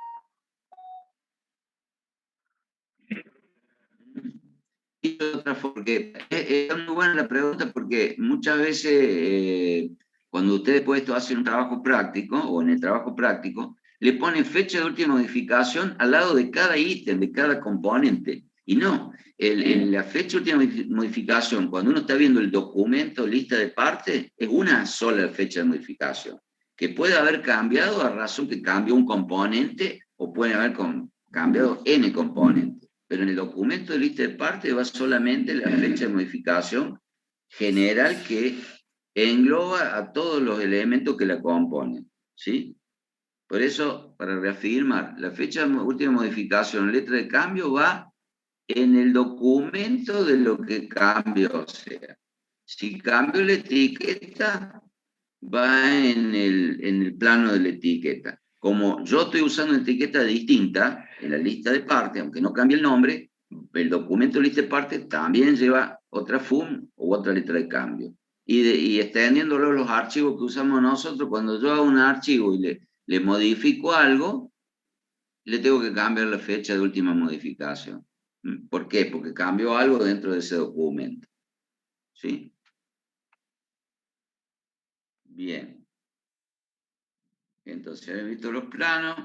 Y otra, porque es muy buena la pregunta, porque muchas veces cuando ustedes después esto hacen un trabajo práctico, o en el trabajo práctico, le ponen fecha de última modificación al lado de cada ítem, de cada componente. Y no, la fecha de última modificación, cuando uno está viendo el documento, lista de partes, es una sola fecha de modificación, que puede haber cambiado a razón que cambió un componente, o puede haber cambiado n componentes. Pero en el documento de lista de partes va solamente la fecha de modificación general que engloba a todos los elementos que la componen, ¿sí? Por eso, para reafirmar, la fecha de última modificación, letra de cambio, va en el documento de lo que cambió. O sea, si cambio la etiqueta, va en el plano de la etiqueta. Como yo estoy usando una etiqueta distinta en la lista de partes, aunque no cambie el nombre, el documento de lista de partes también lleva otra FUM u otra letra de cambio. Y extendiéndolo los archivos que usamos nosotros, cuando yo hago un archivo y le modifico algo, le tengo que cambiar la fecha de última modificación. ¿Por qué? Porque cambió algo dentro de ese documento. ¿Sí? Bien. Entonces, he visto los planos.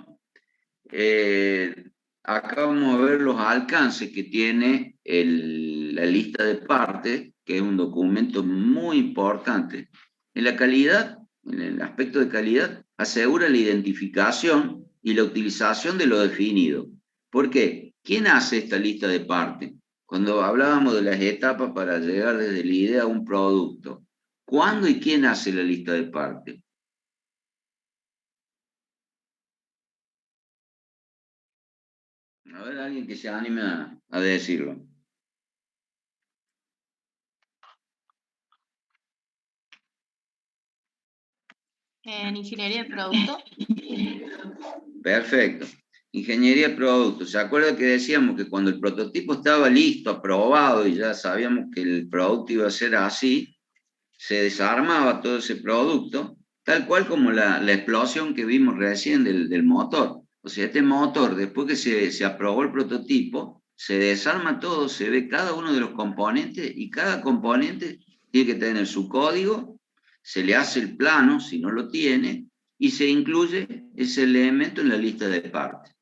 Acá vamos a ver los alcances que tiene la lista de partes, que es un documento muy importante. En la calidad, en el aspecto de calidad, asegura la identificación y la utilización de lo definido. ¿Por qué? ¿Quién hace esta lista de partes? Cuando hablábamos de las etapas para llegar desde la idea a un producto, ¿cuándo y quién hace la lista de partes? A ver, alguien que se anime a decirlo. En ingeniería de producto. Perfecto. Ingeniería de producto. ¿Se acuerda que decíamos que cuando el prototipo estaba listo, aprobado, y ya sabíamos que el producto iba a ser así, se desarmaba todo ese producto, tal cual como la explosión que vimos recién del motor. O sea, este motor, después que se aprobó el prototipo, se desarma todo, se ve cada uno de los componentes, y cada componente tiene que tener su código, se le hace el plano, si no lo tiene, y se incluye ese elemento en la lista de partes,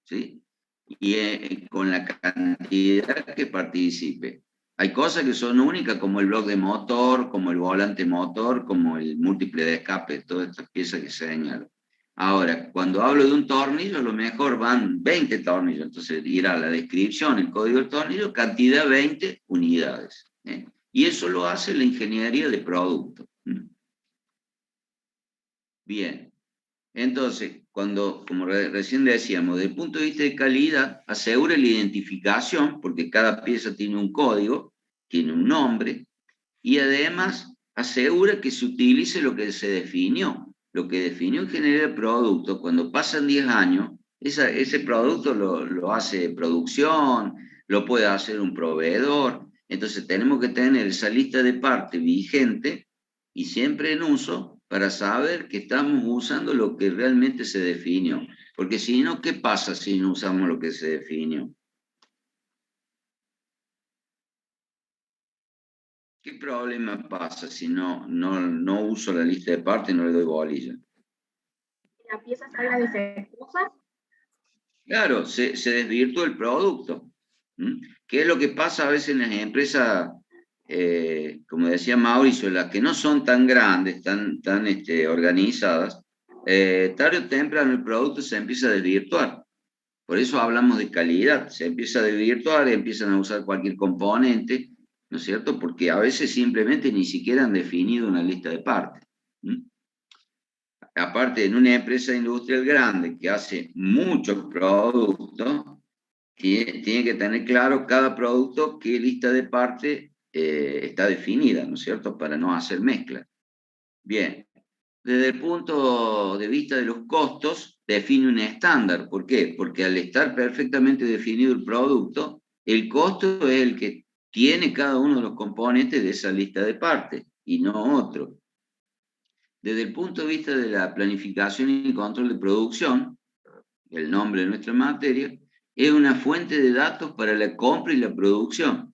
¿sí? Y con la cantidad que participe. Hay cosas que son únicas, como el bloque de motor, como el volante motor, como el múltiple de escape, todas estas piezas que se señalan. Ahora, cuando hablo de un tornillo, a lo mejor van 20 tornillos, entonces irá la descripción, el código del tornillo, cantidad 20 unidades. Y eso lo hace la ingeniería de producto. Bien. Entonces, cuando, como recién decíamos, desde el punto de vista de calidad, asegura la identificación, porque cada pieza tiene un código, tiene un nombre, y además asegura que se utilice lo que se definió. Lo que definió ingeniería de producto, cuando pasan 10 años, ese producto lo hace producción, lo puede hacer un proveedor. Entonces tenemos que tener esa lista de partes vigente y siempre en uso para saber que estamos usando lo que realmente se definió. Porque si no, ¿qué pasa si no usamos lo que se definió? ¿Qué problema pasa si no uso la lista de partes y no le doy bolilla? ¿La pieza salga defectuosa? Claro, se desvirtúa el producto. ¿Qué es lo que pasa a veces en las empresas, como decía Mauricio, las que no son tan grandes, tan organizadas? Tarde o temprano el producto se empieza a desvirtuar. Por eso hablamos de calidad. Se empieza a desvirtuar, empiezan a usar cualquier componente, ¿no es cierto? Porque a veces simplemente ni siquiera han definido una lista de partes. Aparte, en una empresa industrial grande que hace muchos productos, tiene que tener claro cada producto qué lista de partes está definida, ¿no es cierto? Para no hacer mezcla. Bien, desde el punto de vista de los costos, define un estándar. ¿Por qué? Porque al estar perfectamente definido el producto, el costo es el que tiene cada uno de los componentes de esa lista de partes y no otro. Desde el punto de vista de la planificación y control de producción, el nombre de nuestra materia, es una fuente de datos para la compra y la producción.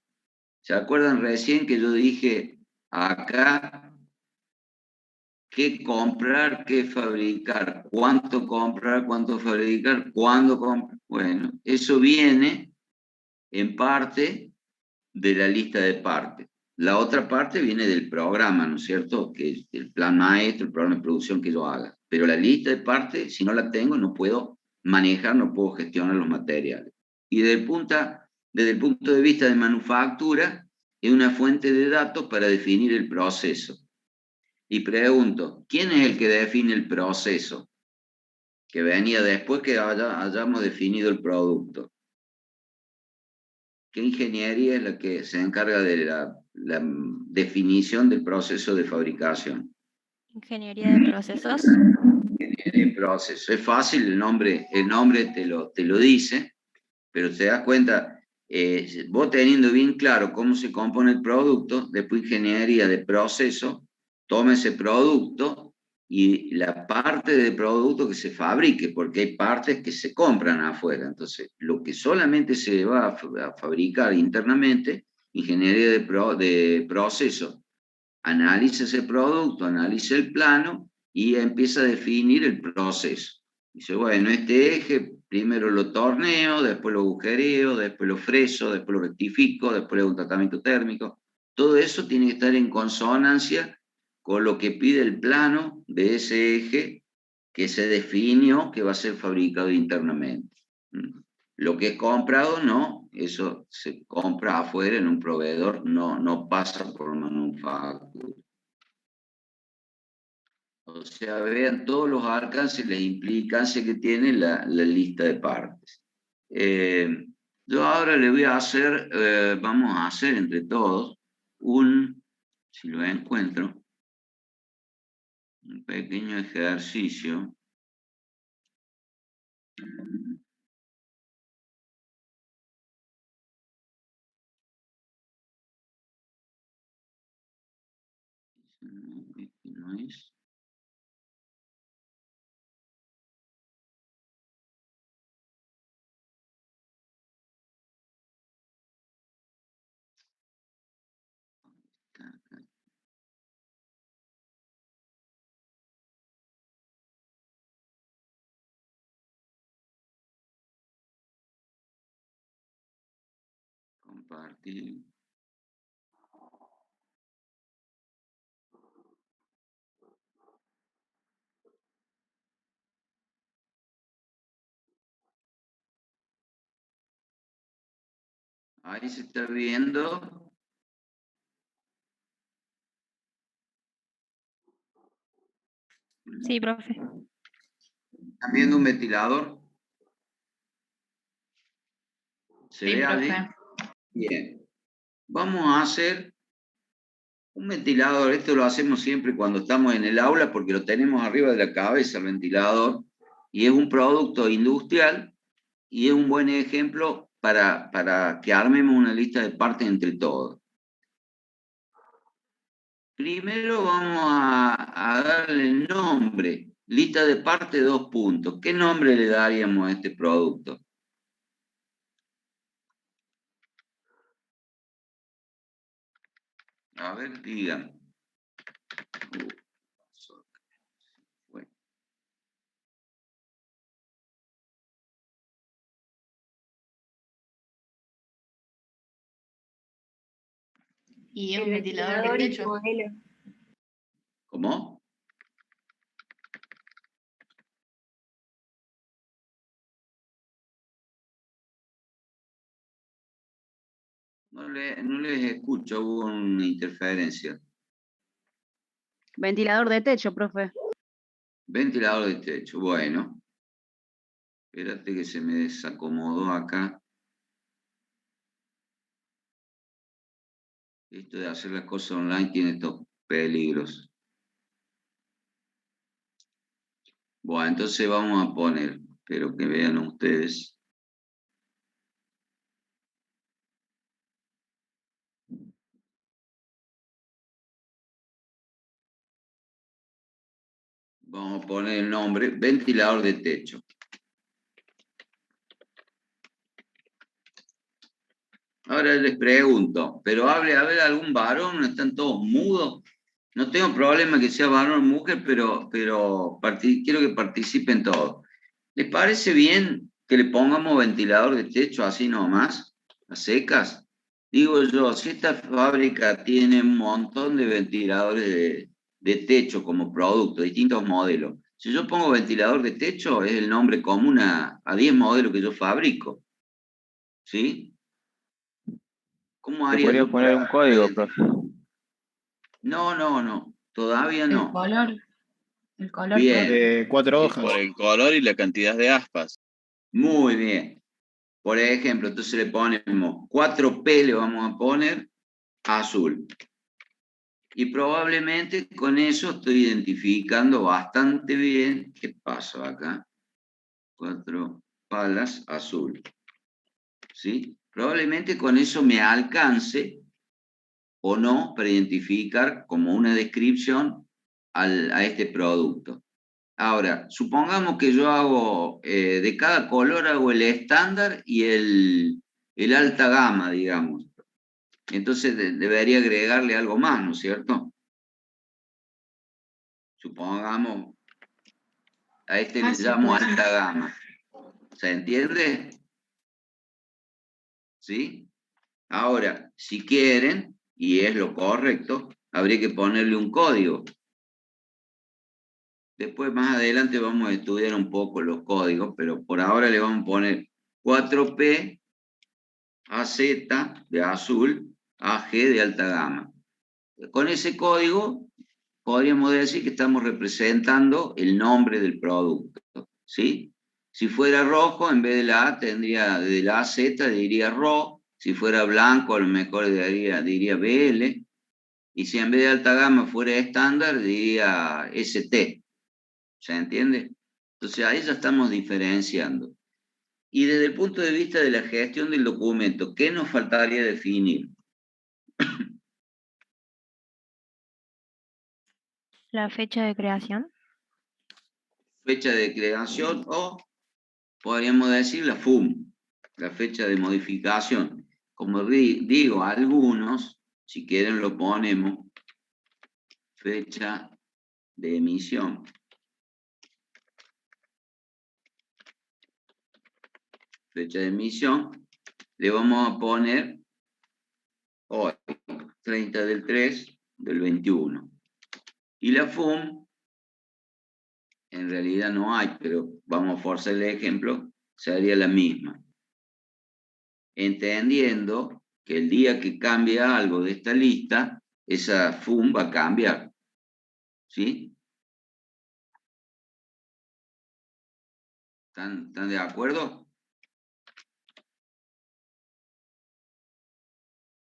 ¿Se acuerdan recién que yo dije acá qué comprar, qué fabricar, cuánto comprar, cuánto fabricar, cuándo comprar? Bueno, eso viene en parte de la lista de partes. La otra parte viene del programa, ¿no es cierto? Que es el plan maestro, el programa de producción que yo haga. Pero la lista de partes, si no la tengo, no puedo manejar, no puedo gestionar los materiales. Y desde el punto de vista de manufactura, es una fuente de datos para definir el proceso. Y pregunto, ¿quién es el que define el proceso? Que venía después que hayamos definido el producto. ¿Qué ingeniería es la que se encarga de la definición del proceso de fabricación? Ingeniería de procesos. Ingeniería de procesos. Es fácil, el nombre te lo dice, pero te das cuenta, vos teniendo bien claro cómo se compone el producto, después ingeniería de proceso, toma ese producto y la parte del producto que se fabrique, porque hay partes que se compran afuera. Entonces, lo que solamente se va a fabricar internamente, ingeniería de proceso, analiza ese producto, analiza el plano y empieza a definir el proceso. Dice, bueno, este eje Primero lo torneo, después lo agujereo, después lo freso, después lo rectifico, después le hago un tratamiento térmico. Todo eso tiene que estar en consonancia con lo que pide el plano de ese eje que se definió que va a ser fabricado internamente. Lo que es comprado, no, eso se compra afuera en un proveedor, no pasa por manufactura. O sea, vean todos los alcances, la implicancia que tiene la lista de partes. Yo ahora le voy a hacer, vamos a hacer entre todos si lo encuentro, un pequeño ejercicio. No es. Compartir. Ahí se está viendo. Sí, profe. ¿Están viendo un ventilador? ¿Se Sí, ve ahí? profe. Bien. Vamos a hacer un ventilador. Esto lo hacemos siempre cuando estamos en el aula porque lo tenemos arriba de la cabeza, el ventilador, y es un producto industrial y es un buen ejemplo para que armemos una lista de partes entre todos. Primero vamos a darle el nombre. Lista de partes, 2 puntos. ¿Qué nombre le daríamos a este producto? A ver, digan. Y es El un ventilador de ventilador y el techo. modelo. ¿Cómo? No les escucho, hubo una interferencia. Ventilador de techo, profe. Ventilador de techo, bueno. Espérate que se me desacomodó acá. Esto de hacer las cosas online tiene estos peligros. Bueno, entonces vamos a poner, espero que vean ustedes. Vamos a poner el nombre, ventilador de techo. Ahora les pregunto, pero a ver algún varón, están todos mudos. No tengo problema que sea varón o mujer, pero quiero que participen todos. ¿Les parece bien que le pongamos ventilador de techo así nomás, a secas? Digo yo, si esta fábrica tiene un montón de ventiladores de techo como producto, distintos modelos. Si yo pongo ventilador de techo, es el nombre común a 10 modelos que yo fabrico. ¿Sí? ¿Cómo Se haría podría yo poner un código, profe. No, todavía no. El color. Bien. De 4 Y hojas. por el color y la cantidad de aspas. Muy bien. Por ejemplo, entonces le ponemos 4P, le vamos a poner azul. Y probablemente con eso estoy identificando bastante bien qué pasa acá. 4 palas azul. ¿Sí? Probablemente con eso me alcance o no para identificar como una descripción a este producto. Ahora, supongamos que yo hago, de cada color hago el estándar y el alta gama, digamos. Entonces debería agregarle algo más, ¿no es cierto? Supongamos, a este le llamo alta gama. ¿Se entiende? ¿Sí? Ahora, si quieren, y es lo correcto, habría que ponerle un código. Después, más adelante, vamos a estudiar un poco los códigos, pero por ahora le vamos a poner 4P, AZ de azul, AG de alta gama. Con ese código, podríamos decir que estamos representando el nombre del producto, ¿sí? Si fuera rojo, en vez de la A, tendría, de la AZ diría RO. Si fuera blanco, a lo mejor diría BL. Y si en vez de alta gama fuera estándar, diría ST. ¿Se entiende? Entonces ahí ya estamos diferenciando. Y desde el punto de vista de la gestión del documento, ¿qué nos faltaría definir? La fecha de creación. Fecha de creación o podríamos decir la FUM, la fecha de modificación. Como digo, algunos, si quieren lo ponemos, fecha de emisión. Fecha de emisión, le vamos a poner hoy, 30 del 3 del 21. Y la FUM, en realidad no hay, pero vamos a forzar el ejemplo, sería la misma. Entendiendo que el día que cambie algo de esta lista, esa FUM va a cambiar. ¿Sí? ¿Están de acuerdo?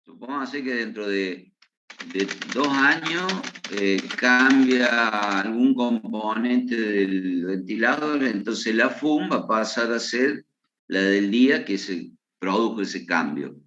Supongamos que dentro de 2 años cambia algún componente del ventilador, entonces la FUM va a pasar a ser la del día que se produjo ese cambio.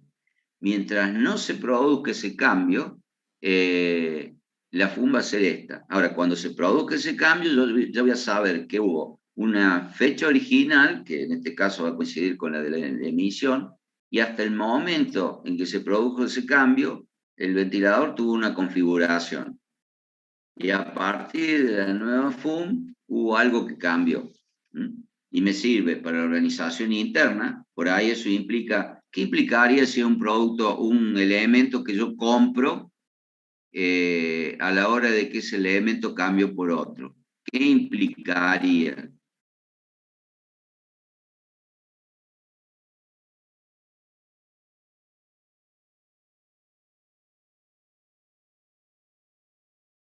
Mientras no se produzca ese cambio, la FUM va a ser esta. Ahora, cuando se produzca ese cambio, yo ya voy a saber que hubo una fecha original, que en este caso va a coincidir con la de la emisión, y hasta el momento en que se produjo ese cambio, el ventilador tuvo una configuración. Y a partir de la nueva FUM, hubo algo que cambió. Y me sirve para la organización interna. Por ahí eso implica, ¿qué implicaría si un producto, un elemento que yo compro a la hora de que ese elemento cambie por otro? ¿Qué implicaría?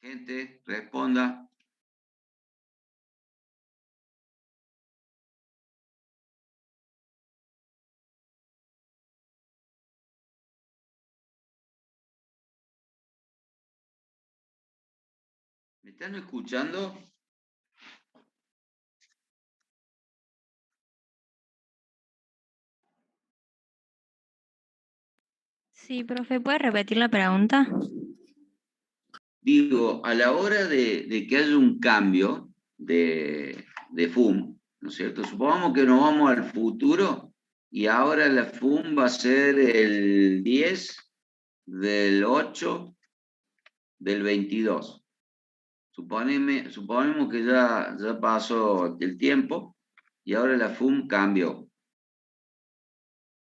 Gente, responda. ¿Me están escuchando? Sí, profe, ¿puede repetir la pregunta? Digo, a la hora de que haya un cambio de FUM, ¿no es cierto? Supongamos que nos vamos al futuro y ahora la FUM va a ser el 10 del 8 del 22. Suponemos que ya pasó el tiempo y ahora la FUM cambió.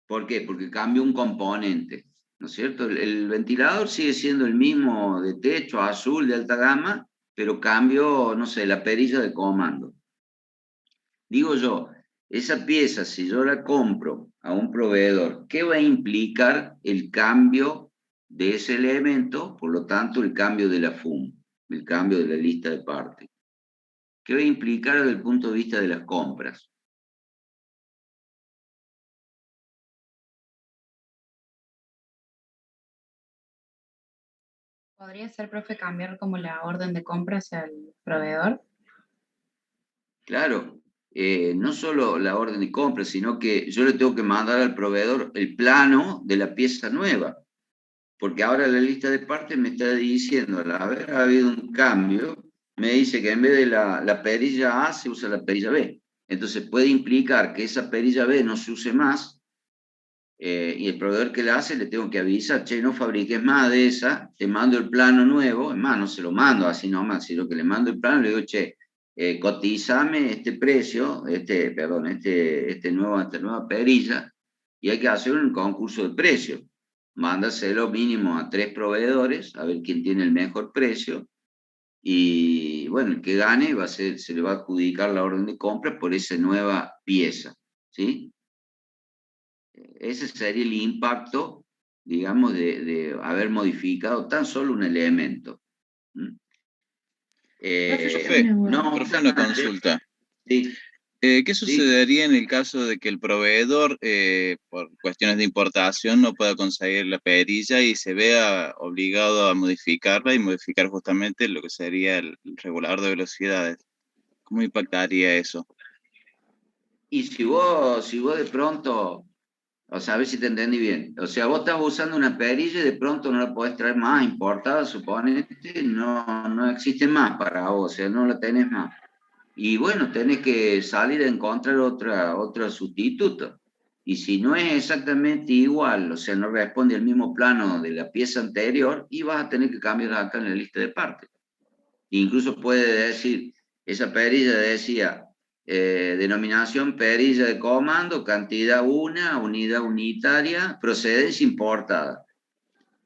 ¿Por qué? Porque cambió un componente, ¿no es cierto? El ventilador sigue siendo el mismo de techo, azul, de alta gama, pero cambió, no sé, la perilla de comando. Digo yo, esa pieza, si yo la compro a un proveedor, ¿qué va a implicar el cambio de ese elemento? Por lo tanto, el cambio de la FUM, el cambio de la lista de partes. ¿Qué va a implicar desde el punto de vista de las compras? ¿Podría ser, profe, cambiar como la orden de compra hacia el proveedor? Claro, no solo la orden de compra, sino que yo le tengo que mandar al proveedor el plano de la pieza nueva. Porque ahora la lista de partes me está diciendo, al haber habido un cambio, me dice que en vez de la perilla A se usa la perilla B. Entonces puede implicar que esa perilla B no se use más, y el proveedor que la hace le tengo que avisar, che, no fabriques más de esa, te mando el plano nuevo, es más, no se lo mando así nomás, sino que le mando el plano y le digo, che, cotizame este precio, esta nueva perilla, y hay que hacer un concurso de precios. Mándaselo mínimo a 3 proveedores, a ver quién tiene el mejor precio, y bueno, el que gane se le va a adjudicar la orden de compra por esa nueva pieza, ¿sí? Ese sería el impacto, digamos, de haber modificado tan solo un elemento. Profe, No profe, una obstante, consulta. sí, ¿Qué sucedería en el caso de que el proveedor, por cuestiones de importación, no pueda conseguir la perilla y se vea obligado a modificarla y modificar justamente lo que sería el regulador de velocidades? ¿Cómo impactaría eso? y si vos de pronto, o sea, a ver si te entendí bien, o sea, vos estás usando una perilla y de pronto no la podés traer más importada, suponete, no existe más para vos, o sea, no la tenés más. Y bueno, tenés que salir a encontrar otra sustituto. Y si no es exactamente igual, o sea, no responde al mismo plano de la pieza anterior, y vas a tener que cambiar acá en la lista de partes. Incluso puede decir, esa perilla decía, denominación perilla de comando, cantidad 1, unidad unitaria, procedencia importada.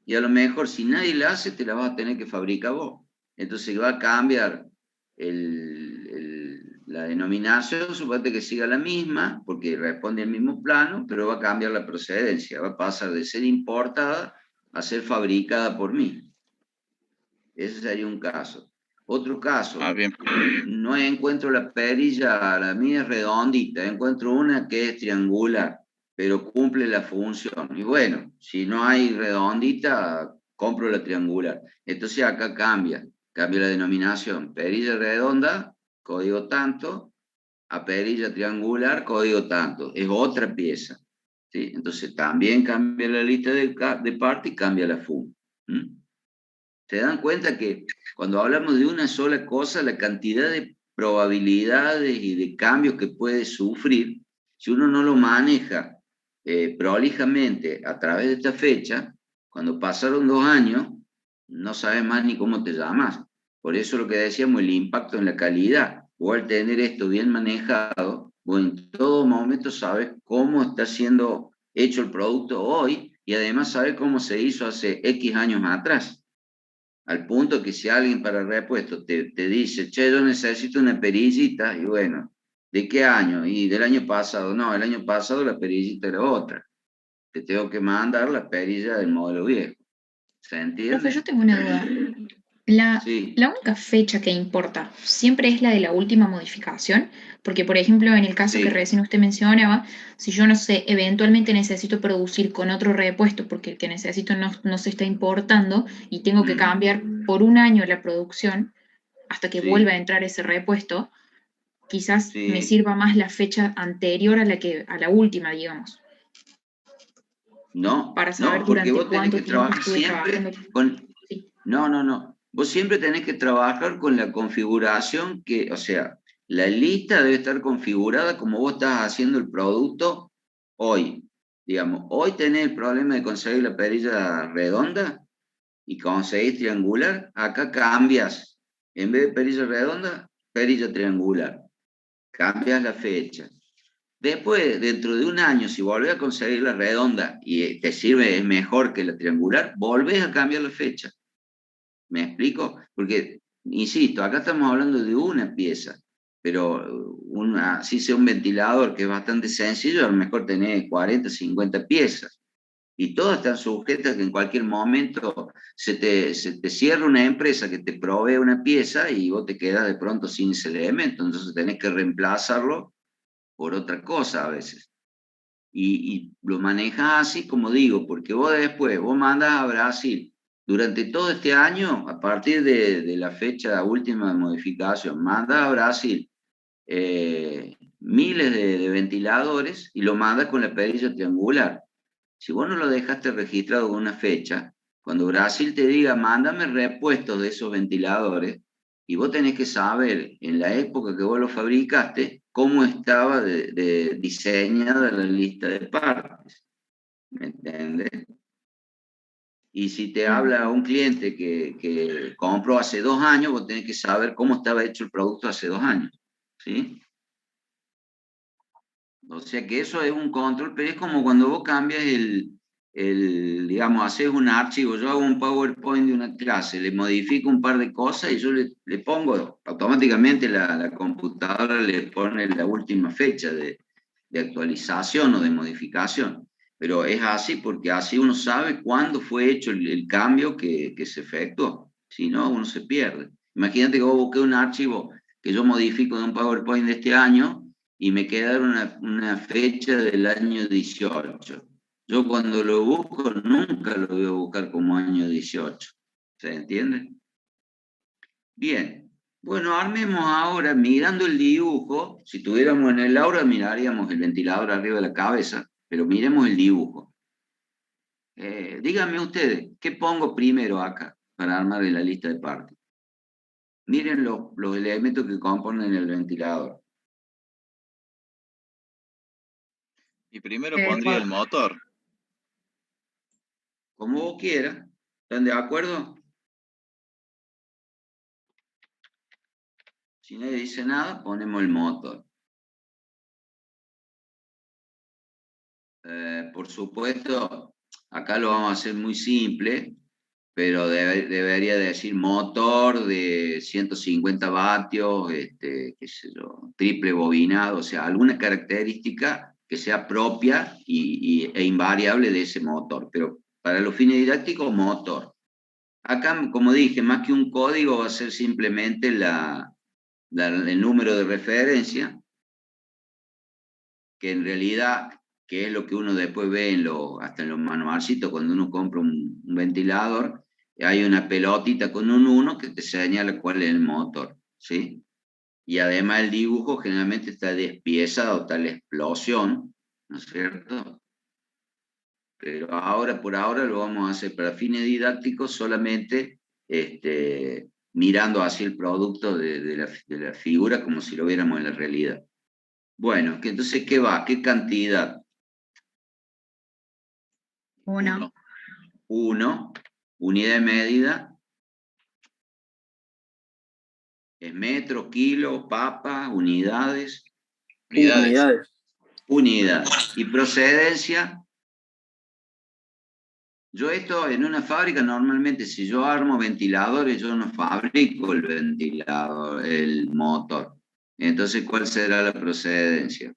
Y a lo mejor si nadie la hace, te la vas a tener que fabricar vos. Entonces va a cambiar la denominación, suponete que siga la misma, porque responde al mismo plano, pero va a cambiar la procedencia, va a pasar de ser importada a ser fabricada por mí. Ese sería un caso. Otro caso, Bien. no encuentro la perilla, la mía es redondita, encuentro una que es triangular, pero cumple la función. Y bueno, si no hay redondita, compro la triangular. Entonces acá cambia la denominación. Perilla redonda, código tanto, a perilla triangular, código tanto. Es otra pieza, ¿sí? Entonces también cambia la lista de partes y cambia la fun. ¿Se dan cuenta que cuando hablamos de una sola cosa, la cantidad de probabilidades y de cambios que puede sufrir, si uno no lo maneja prolijamente a través de esta fecha, cuando pasaron 2 años, no sabes más ni cómo te llamas? Por eso lo que decíamos, el impacto en la calidad. O al tener esto bien manejado, vos en todo momento sabes cómo está siendo hecho el producto hoy y además sabes cómo se hizo hace X años atrás. Al punto que si alguien para repuesto te dice, che, yo necesito una perillita, y bueno, ¿de qué año? Y del año pasado. No, el año pasado la perillita era otra. Te tengo que mandar la perilla del modelo viejo. ¿Se entiende? Profe, yo tengo una duda. La única fecha que importa siempre es la de la última modificación, porque por ejemplo en el caso que recién usted mencionaba, si yo no sé, eventualmente necesito producir con otro repuesto porque el que necesito no se está importando y tengo que cambiar por un año la producción hasta que vuelva a entrar ese repuesto, quizás me sirva más la fecha anterior a la última, digamos. No, para saber porque durante vos tenés cuánto que tiempo trabajar estuve siempre trabajando. con... No. Vos siempre tenés que trabajar con la configuración que, o sea, la lista debe estar configurada como vos estás haciendo el producto hoy. Digamos, hoy tenés el problema de conseguir la perilla redonda y conseguís triangular, acá cambias. En vez de perilla redonda, perilla triangular. Cambias la fecha. Después, dentro de un año, si volvés a conseguir la redonda y te sirve, es mejor que la triangular, volvés a cambiar la fecha. ¿Me explico? Porque, insisto, acá estamos hablando de una pieza, pero si sea un ventilador que es bastante sencillo, a lo mejor tenés 40, 50 piezas. Y todas están sujetas que en cualquier momento se te cierra una empresa que te provee una pieza y vos te quedas de pronto sin ese elemento. Entonces tenés que reemplazarlo por otra cosa a veces. Y lo manejas así como digo, porque vos mandas a Brasil durante todo este año, a partir de la fecha última de modificación, mandas a Brasil miles de ventiladores y lo mandas con la perilla triangular. Si vos no lo dejaste registrado con una fecha, cuando Brasil te diga, mándame repuestos de esos ventiladores, y vos tenés que saber, en la época que vos lo fabricaste, cómo estaba diseñada la lista de partes. ¿Me entiendes? Y si te habla un cliente que compró hace 2 años, vos tenés que saber cómo estaba hecho el producto hace 2 años, ¿sí? O sea que eso es un control, pero es como cuando vos cambias digamos, haces un archivo, yo hago un PowerPoint de una clase, le modifico un par de cosas y yo le pongo, automáticamente la computadora le pone la última fecha de actualización o de modificación. Pero es así porque así uno sabe cuándo fue hecho el cambio que se efectuó. Si no, uno se pierde. Imagínate que vos busqué un archivo que yo modifico de un PowerPoint de este año y me queda una fecha del año 18. Yo cuando lo busco nunca lo voy a buscar como año 18. ¿Se entiende? Bien. Bueno, armemos ahora, mirando el dibujo, si tuviéramos en el aula miraríamos el ventilador arriba de la cabeza, pero miremos el dibujo. Díganme ustedes, ¿qué pongo primero acá para armar la lista de partes? Miren los elementos que componen el ventilador. Y primero pondría el motor. Como vos quieras. ¿Están de acuerdo? Si nadie dice nada, ponemos el motor. Por supuesto, acá lo vamos a hacer muy simple, pero debería decir motor de 150 vatios, qué sé yo, triple bobinado, o sea, alguna característica que sea propia e invariable de ese motor, pero para los fines didácticos, motor. Acá, como dije, más que un código va a ser simplemente el número de referencia, que en realidad, que es lo que uno después ve hasta en los manualcitos, cuando uno compra un ventilador, hay una pelotita con un 1 que te señala cuál es el motor, ¿sí? Y además el dibujo generalmente está despiezado, está la explosión, ¿no es cierto? Pero ahora, por ahora, lo vamos a hacer para fines didácticos solamente mirando hacia el producto de la figura como si lo viéramos en la realidad. Bueno, entonces, ¿qué va? ¿Qué cantidad? 1. 1. Unidad de medida. Es metro, kilo, papa, unidades. Unidades. Unidades. Y procedencia. Yo esto en una fábrica normalmente si yo armo ventiladores yo no fabrico el ventilador, el motor. Entonces, ¿cuál será la procedencia?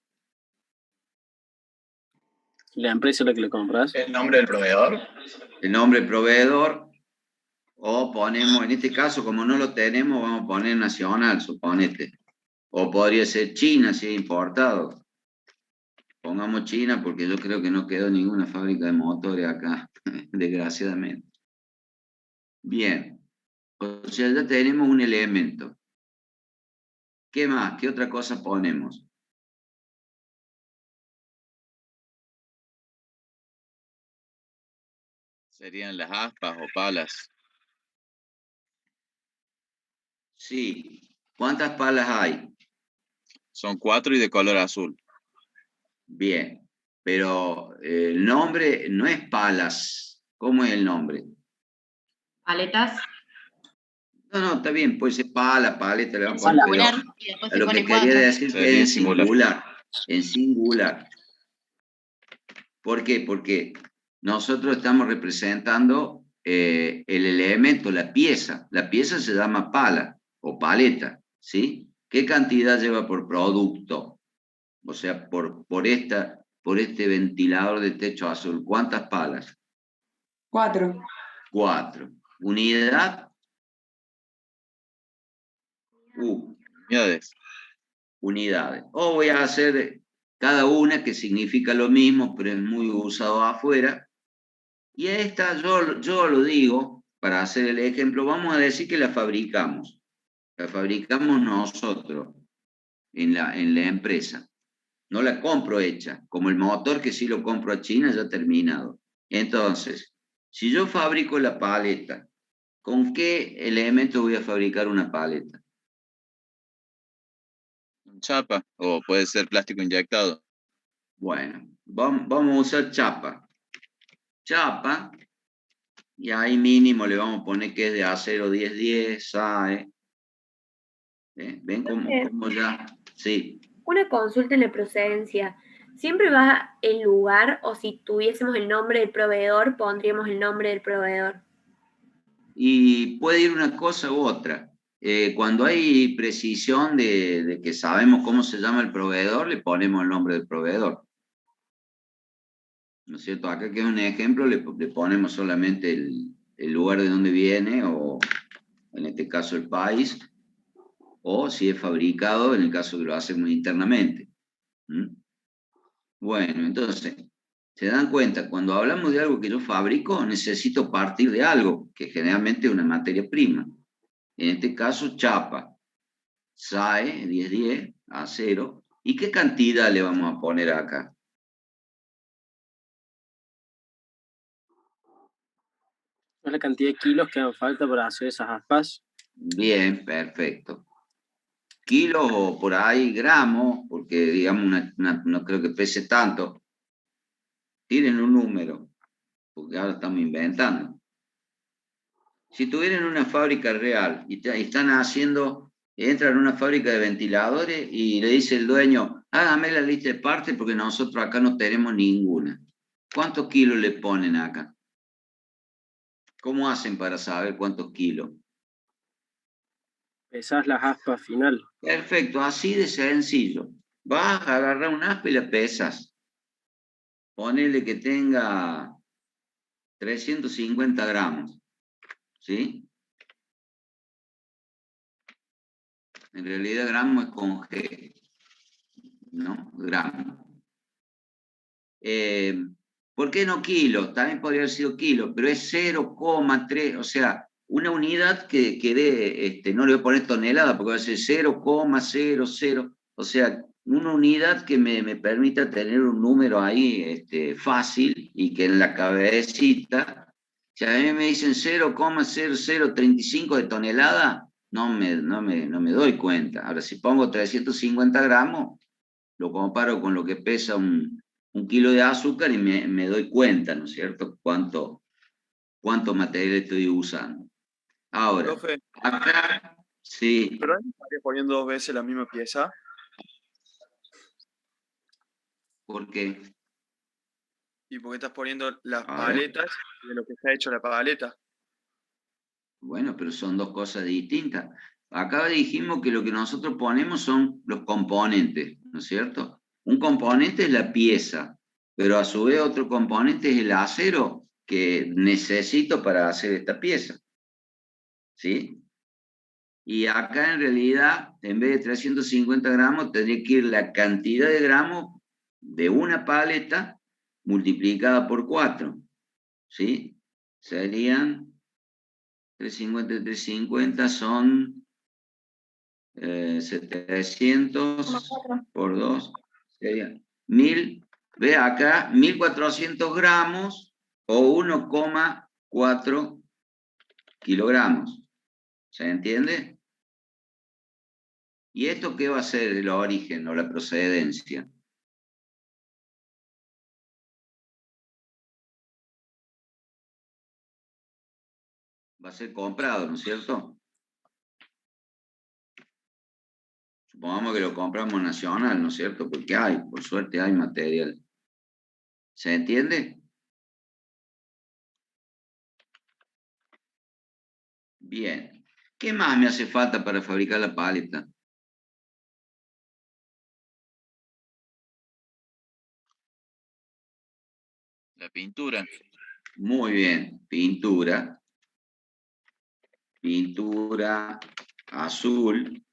La empresa a la que le compras. ¿El nombre del proveedor? El nombre del proveedor. O ponemos, en este caso, como no lo tenemos, vamos a poner nacional, suponete. O podría ser China, si es importado. Pongamos China porque yo creo que no quedó ninguna fábrica de motores acá, desgraciadamente. Bien. O sea, ya tenemos un elemento. ¿Qué más? ¿Qué otra cosa ponemos? Serían las aspas o palas. Sí. ¿Cuántas palas hay? Son 4 y de color azul. Bien. Pero el nombre no es palas. ¿Cómo es el nombre? Paletas. No, está bien, puede ser pala, paleta, le vamos a En poner, singular, y después a se lo que pone quería 4. decir que es en singular. En singular. ¿Por qué? Porque nosotros estamos representando el elemento, la pieza. La pieza se llama pala o paleta, ¿sí? ¿Qué cantidad lleva por producto? O sea, por este ventilador de techo azul, ¿cuántas palas? 4. 4. Unidad. Unidades. Unidades. O voy a hacer cada una que significa lo mismo, pero es muy usado afuera. Y esta yo lo digo, para hacer el ejemplo, vamos a decir que la fabricamos. La fabricamos nosotros en la empresa. No la compro hecha, como el motor que sí lo compro a China ya terminado. Entonces, si yo fabrico la paleta, ¿con qué elemento voy a fabricar una paleta? Chapa, o puede ser plástico inyectado. Bueno, vamos a usar chapa. Chapa Y ahí mínimo le vamos a poner que es de acero 1010, SAE. ¿Ven cómo ya? Sí. Una consulta en la procedencia. ¿Siempre va el lugar o si tuviésemos el nombre del proveedor, pondríamos el nombre del proveedor? Y puede ir una cosa u otra. Cuando hay precisión de que sabemos cómo se llama el proveedor, le ponemos el nombre del proveedor. ¿No es cierto? Acá que es un ejemplo, le ponemos solamente el lugar de donde viene, o en este caso el país, o si es fabricado, en el caso que lo hacemos internamente. ¿Mm? Bueno, entonces, se dan cuenta, cuando hablamos de algo que yo fabrico, necesito partir de algo, que generalmente es una materia prima. En este caso, chapa, SAE, 1010, acero. ¿Y qué cantidad le vamos a poner acá? ¿Es la cantidad de kilos que hagan falta para hacer esas aspas? Bien, perfecto. Kilos o por ahí gramos, porque digamos no creo que pese tanto. Tienen un número, porque ahora estamos inventando. Si tuvieran una fábrica real y están haciendo, entran a una fábrica de ventiladores y le dice el dueño, hágame la lista de partes porque nosotros acá no tenemos ninguna. ¿Cuántos kilos le ponen acá? ¿Cómo hacen para saber cuántos kilos? Pesás las aspas final. Perfecto, así de sencillo. Vas a agarrar un aspa y la pesas. Ponele que tenga 350 gramos, ¿sí? En realidad gramo es con G, ¿no? Gramo. ¿Por qué no kilos? También podría haber sido kilos, pero es 0,3, o sea, una unidad que dé, no le voy a poner tonelada, porque va a ser 0,00, o sea, una unidad que me permita tener un número ahí fácil y que en la cabecita, si a mí me dicen 0,0035 de tonelada, no me doy cuenta. Ahora, si pongo 350 gramos, lo comparo con lo que pesa un kilo de azúcar y me doy cuenta, ¿no es cierto?, cuánto material estoy usando. Ahora, Profe, acá, sí. ¿pero ahí estaría poniendo 2 veces la misma pieza? ¿Por qué? ¿Y por qué estás poniendo las A ver. paletas de lo que está hecho la paleta? Bueno, pero son dos cosas distintas. Acá dijimos que lo que nosotros ponemos son los componentes, ¿no es cierto? Un componente es la pieza, pero a su vez otro componente es el acero que necesito para hacer esta pieza. ¿Sí? Y acá en realidad, en vez de 350 gramos, tendría que ir la cantidad de gramos de una paleta multiplicada por 4. ¿Sí? Serían 350 y 350 son 700 por 2, serían 1000. Ve acá, 1400 gramos o 1,4 kilogramos. ¿Se entiende? ¿Y esto qué va a ser el origen o la procedencia? Va a ser comprado, ¿no es cierto? Supongamos que lo compramos nacional, ¿no es cierto? Porque por suerte hay material. ¿Se entiende? Bien. ¿Qué más me hace falta para fabricar la paleta? La pintura. Muy bien, pintura. Pintura azul,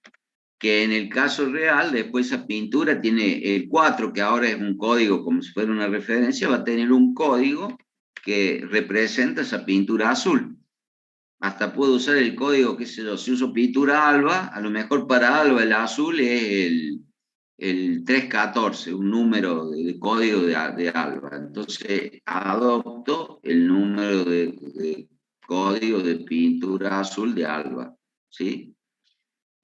que en el caso real, después esa pintura tiene el 4, que ahora es un código como si fuera una referencia, va a tener un código que representa esa pintura azul. Hasta puedo usar el código, qué sé yo, si uso pintura alba, a lo mejor para alba el azul es el 314, un número de código de alba. Entonces adopto el número de código de pintura azul de alba, ¿sí?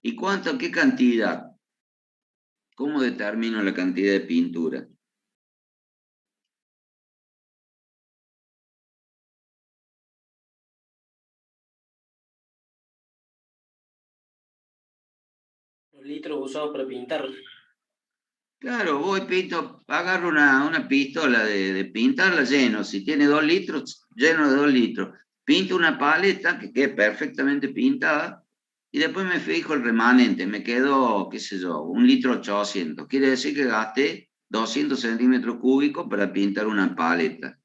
¿Y cuánto, qué cantidad? ¿Cómo determino la cantidad de pintura? litros usados para pintar. Claro, voy, pinto, agarro una pistola de pintarla lleno. Si tiene 2 litros, lleno de 2 litros. Pinto una paleta que quede perfectamente pintada y después me fijo el remanente. Me quedo, qué sé yo, 1,8 litros. Quiere decir que gasté 200 centímetros cúbicos para pintar una paleta.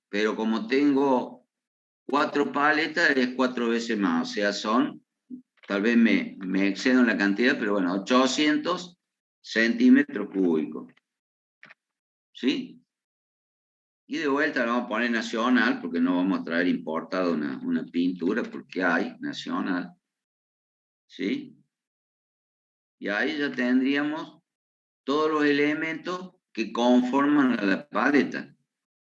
Pero como tengo 4 paletas, es 4 veces más. O sea, tal vez me excedo en la cantidad, pero bueno, 800 centímetros cúbicos. ¿Sí? Y de vuelta lo vamos a poner nacional, porque no vamos a traer importado una pintura, porque hay nacional. ¿Sí? Y ahí ya tendríamos todos los elementos que conforman a la paleta.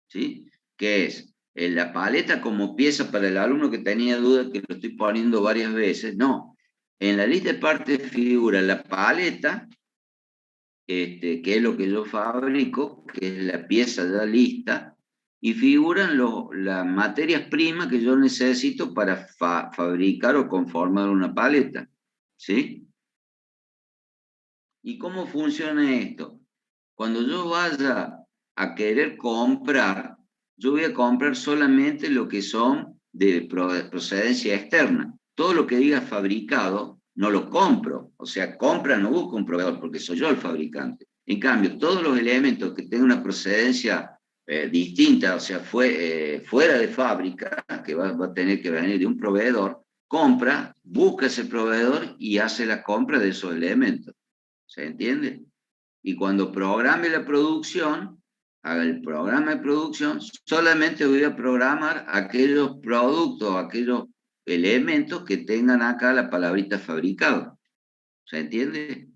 ¿Sí? Que es la paleta como pieza para el alumno que tenía duda, que lo estoy poniendo varias veces. No. En la lista de partes figura la paleta, que es lo que yo fabrico, que es la pieza ya lista, y figuran las materias primas que yo necesito para fabricar o conformar una paleta. ¿Sí? ¿Y cómo funciona esto? Cuando yo vaya a querer comprar, yo voy a comprar solamente lo que son de procedencia externa. Todo lo que diga fabricado, no lo compro. O sea, compra no busco un proveedor, porque soy yo el fabricante. En cambio, todos los elementos que tengan una procedencia distinta, o sea, fuera de fábrica, que va a tener que venir de un proveedor, compra, busca ese proveedor y hace la compra de esos elementos. ¿Se entiende? Y cuando programe la producción, haga el programa de producción, solamente voy a programar aquellos productos, aquellos elementos que tengan acá la palabrita fabricado. ¿Se entiende?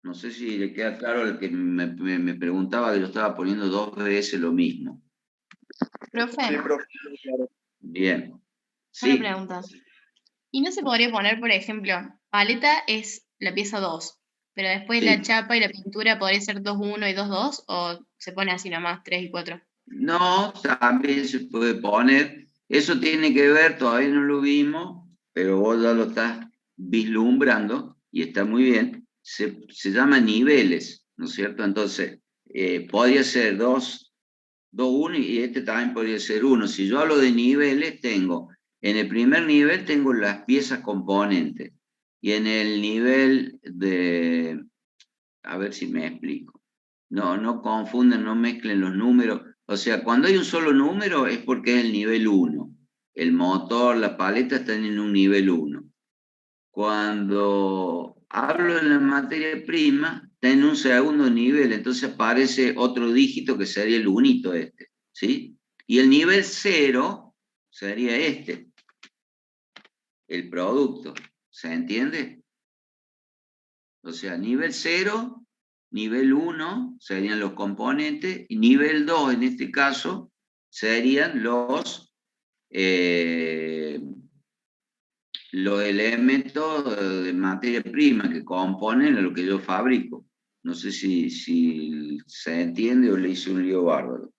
No sé si le queda claro el que me preguntaba, que yo estaba poniendo 2 veces lo mismo. Profe, Sí, profe, claro. Bien. una Sí, pregunta. ¿Y no se podría poner, por ejemplo, paleta es la pieza 2, pero después la sí. chapa y la pintura podría ser 2-1 y 2-2, o se pone así nomás, 3 y 4? No, también se puede poner. Eso tiene que ver, todavía no lo vimos, pero vos ya lo estás vislumbrando y está muy bien. Se llama niveles, ¿no es cierto? Entonces, podría ser 2, 1 y este también podría ser 1. Si yo hablo de niveles, en el primer nivel tengo las piezas componentes y en el nivel a ver si me explico. No confunden, no mezclen los números. O sea, cuando hay un solo número es porque es el nivel 1. El motor, la paleta están en un nivel 1. Cuando hablo de la materia prima, está en un segundo nivel, entonces aparece otro dígito que sería el unito este, ¿sí? Y el nivel 0 sería este, el producto, ¿se entiende? O sea, nivel 0, nivel 1 serían los componentes, y nivel 2 en este caso serían los elementos de materia prima que componen a lo que yo fabrico. No sé si se entiende o le hice un lío bárbaro.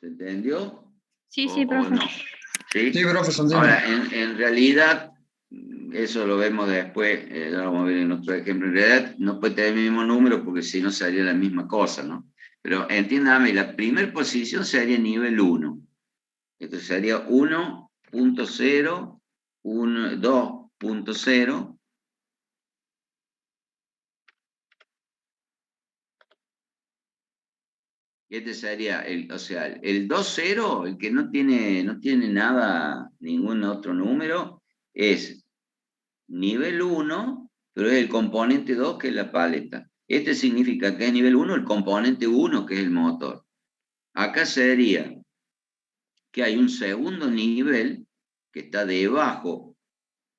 ¿Se entendió? Sí, sí, ¿O profe. no? ¿Sí? Sí, profe, se entiende. Ahora, en realidad, eso lo vemos después, ya lo vamos a ver en otro ejemplo. En realidad no puede tener el mismo número porque si no sería la misma cosa, ¿no? Pero entiéndame, la primera posición sería nivel 1. Esto sería 1.0, 2.0. Y este sería, o sea, el 2.0, el que no tiene nada, ningún otro número, es nivel 1, pero es el componente 2 que es la paleta. Este significa que es nivel 1 el componente 1 que es el motor. Acá sería que hay un segundo nivel que está debajo,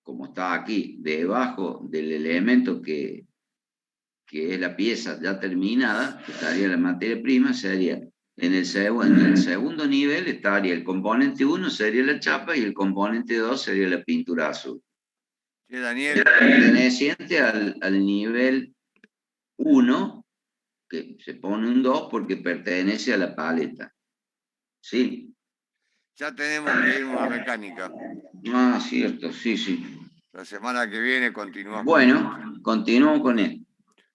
como está aquí, debajo del elemento que es la pieza ya terminada, que estaría la materia prima, sería en el segundo nivel estaría el componente 1, sería la chapa, y el componente 2 sería la pintura azul. Daniel. Perteneciente al nivel 1, que se pone un 2 porque pertenece a la paleta. Sí. Ya tenemos que irnos a mecánica. Ah, cierto, sí, sí. La semana que viene continuamos. Bueno, continuamos con él.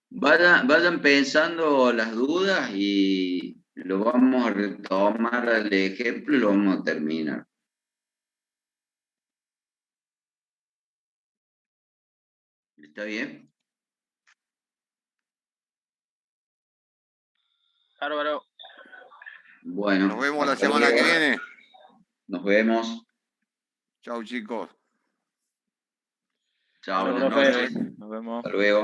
Vayan pensando las dudas y lo vamos a retomar al ejemplo y lo vamos a terminar. ¿Está bien? Bárbaro. Bueno. Nos vemos la semana que viene. Nos vemos. Chau, chicos. Chao, Nos vemos. buenas noches. Nos vemos. Hasta luego.